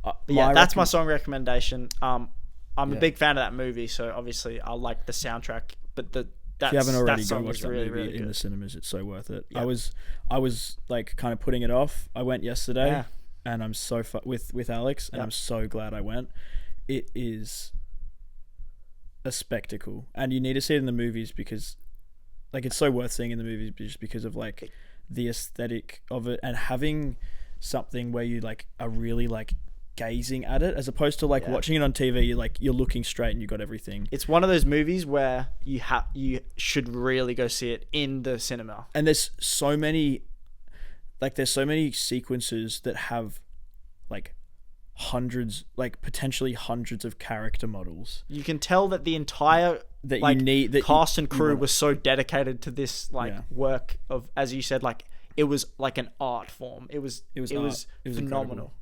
But yeah, that's my song recommendation. I'm a big fan of that movie, so obviously I like the soundtrack. But if you haven't already, go watch that movie in the cinemas. It's so worth it. Yep. I was like kind of putting it off. I went yesterday, and I'm so with Alex, and I'm so glad I went. It is a spectacle, and you need to see it in the movies because, like, it's so worth seeing in the movies just because of like the aesthetic of it and having something where you like are really like gazing at it as opposed to like watching it on TV. You're looking straight and you got everything. It's one of those movies where you should really go see it in the cinema. And there's so many sequences that have like hundreds, like potentially hundreds of character models You can tell that the entire that like you need, that cast and you crew wanna- was so dedicated to this like Yeah. work of, as you said, like it was like an art form. It was phenomenal. incredible.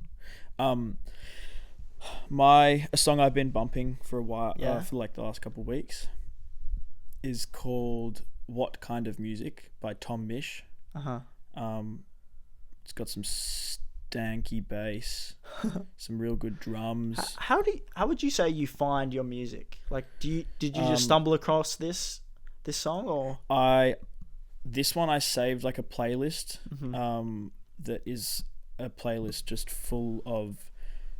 A song I've been bumping for a while, for like the last couple of weeks, is called "What Kind of Music" by Tom Misch. It's got some stanky bass, some real good drums. How would you say you find your music? Like, did you just stumble across this song, or This one I saved like a playlist, that is a playlist just full of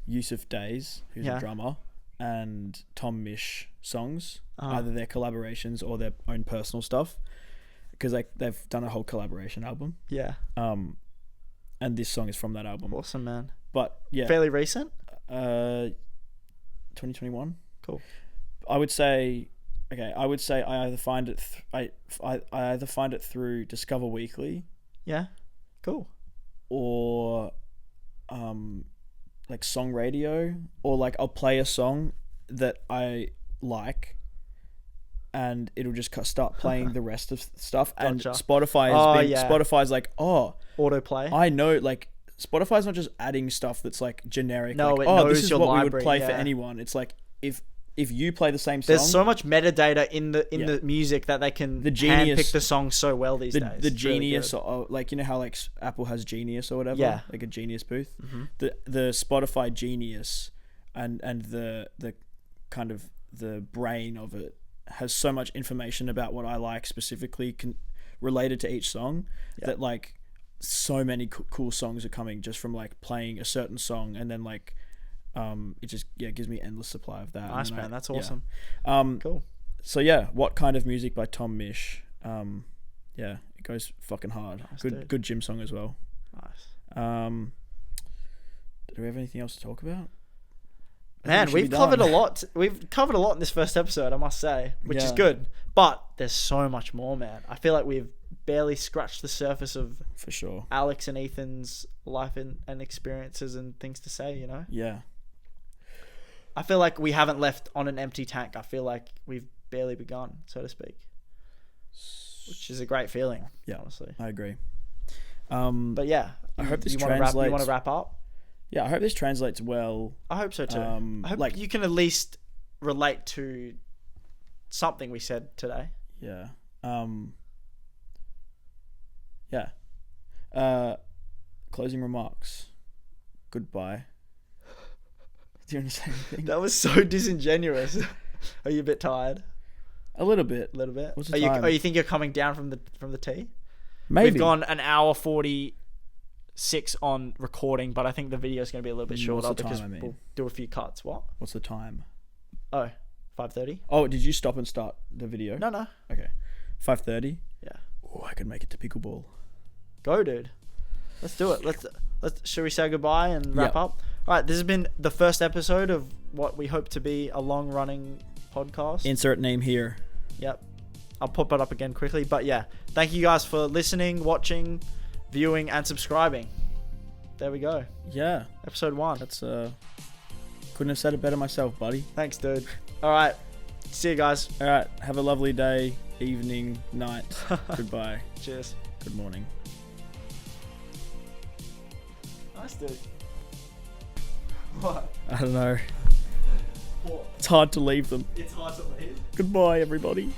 Yusuf Days, who's a drummer, and Tom Misch songs, either their collaborations or their own personal stuff, because they've done a whole collaboration album. Yeah. And this song is from that album. Awesome, man. But yeah, Fairly recent. 2021. Cool. I would say I either find it I either find it through Discover Weekly. Yeah. Cool. Or like Song Radio, or like I'll play a song that I like and it'll just start playing the rest of stuff. Gotcha. And Spotify's like, autoplay. I know, like Spotify's not just adding stuff that's like generic. No, like, it knows this is your what we library, would play for anyone. It's like if you play the same song, there's so much metadata in the music that they can handpick the song so well these days. The Genius, or like, you know how like Apple has Genius or whatever, Yeah. like a Genius booth. The Spotify Genius and the kind of the brain of it has so much information about what I like specifically related to each song, that like so many cool songs are coming just from like playing a certain song, and then like it just gives me endless supply of that. Nice, man. That's awesome. Cool. So yeah, What Kind of Music by Tom Misch. It goes fucking hard. Nice, good gym song as well. Nice. Do we have anything else to talk about? Man, we've covered a lot. We've covered a lot in this first episode, I must say, which is good. But there's so much more, man. I feel like we've barely scratched the surface of, for sure, Alex and Ethan's life and experiences and things to say, you know? Yeah. I feel like we haven't left on an empty tank. I feel like we've barely begun, so to speak. Which is a great feeling, honestly. I agree. But yeah, I hope this translates. translates. You want to wrap up? Yeah, I hope this translates well. I hope so too. I hope like you can at least relate to something we said today. Yeah. Closing remarks. Goodbye. Do you want to say anything? That was so disingenuous. Are you a bit tired? A little bit. A little bit. What's the time? You think you're coming down from the tee? Maybe. We've gone an hour 46 on recording, but I think the video is going to be a little bit shorter because we'll do a few cuts. What's the time? 5:30. Oh, did you stop and start the video? No. Okay. 5:30? Yeah. Oh, I could make it to pickleball. Go, dude. Let's do it. Let's shall we say goodbye and wrap up? All right, this has been the first episode of what we hope to be a long-running podcast. Insert name here. Yep. I'll pop it up again quickly. But yeah, thank you guys for listening, watching, viewing, and subscribing. There we go. Yeah. Episode 1. That's couldn't have said it better myself, buddy. Thanks, dude. All right. See you guys. All right. Have a lovely day, evening, night. Goodbye. Cheers. Good morning. Nice, dude. What? I don't know. What? It's hard to leave them. It's hard to leave. Goodbye, everybody.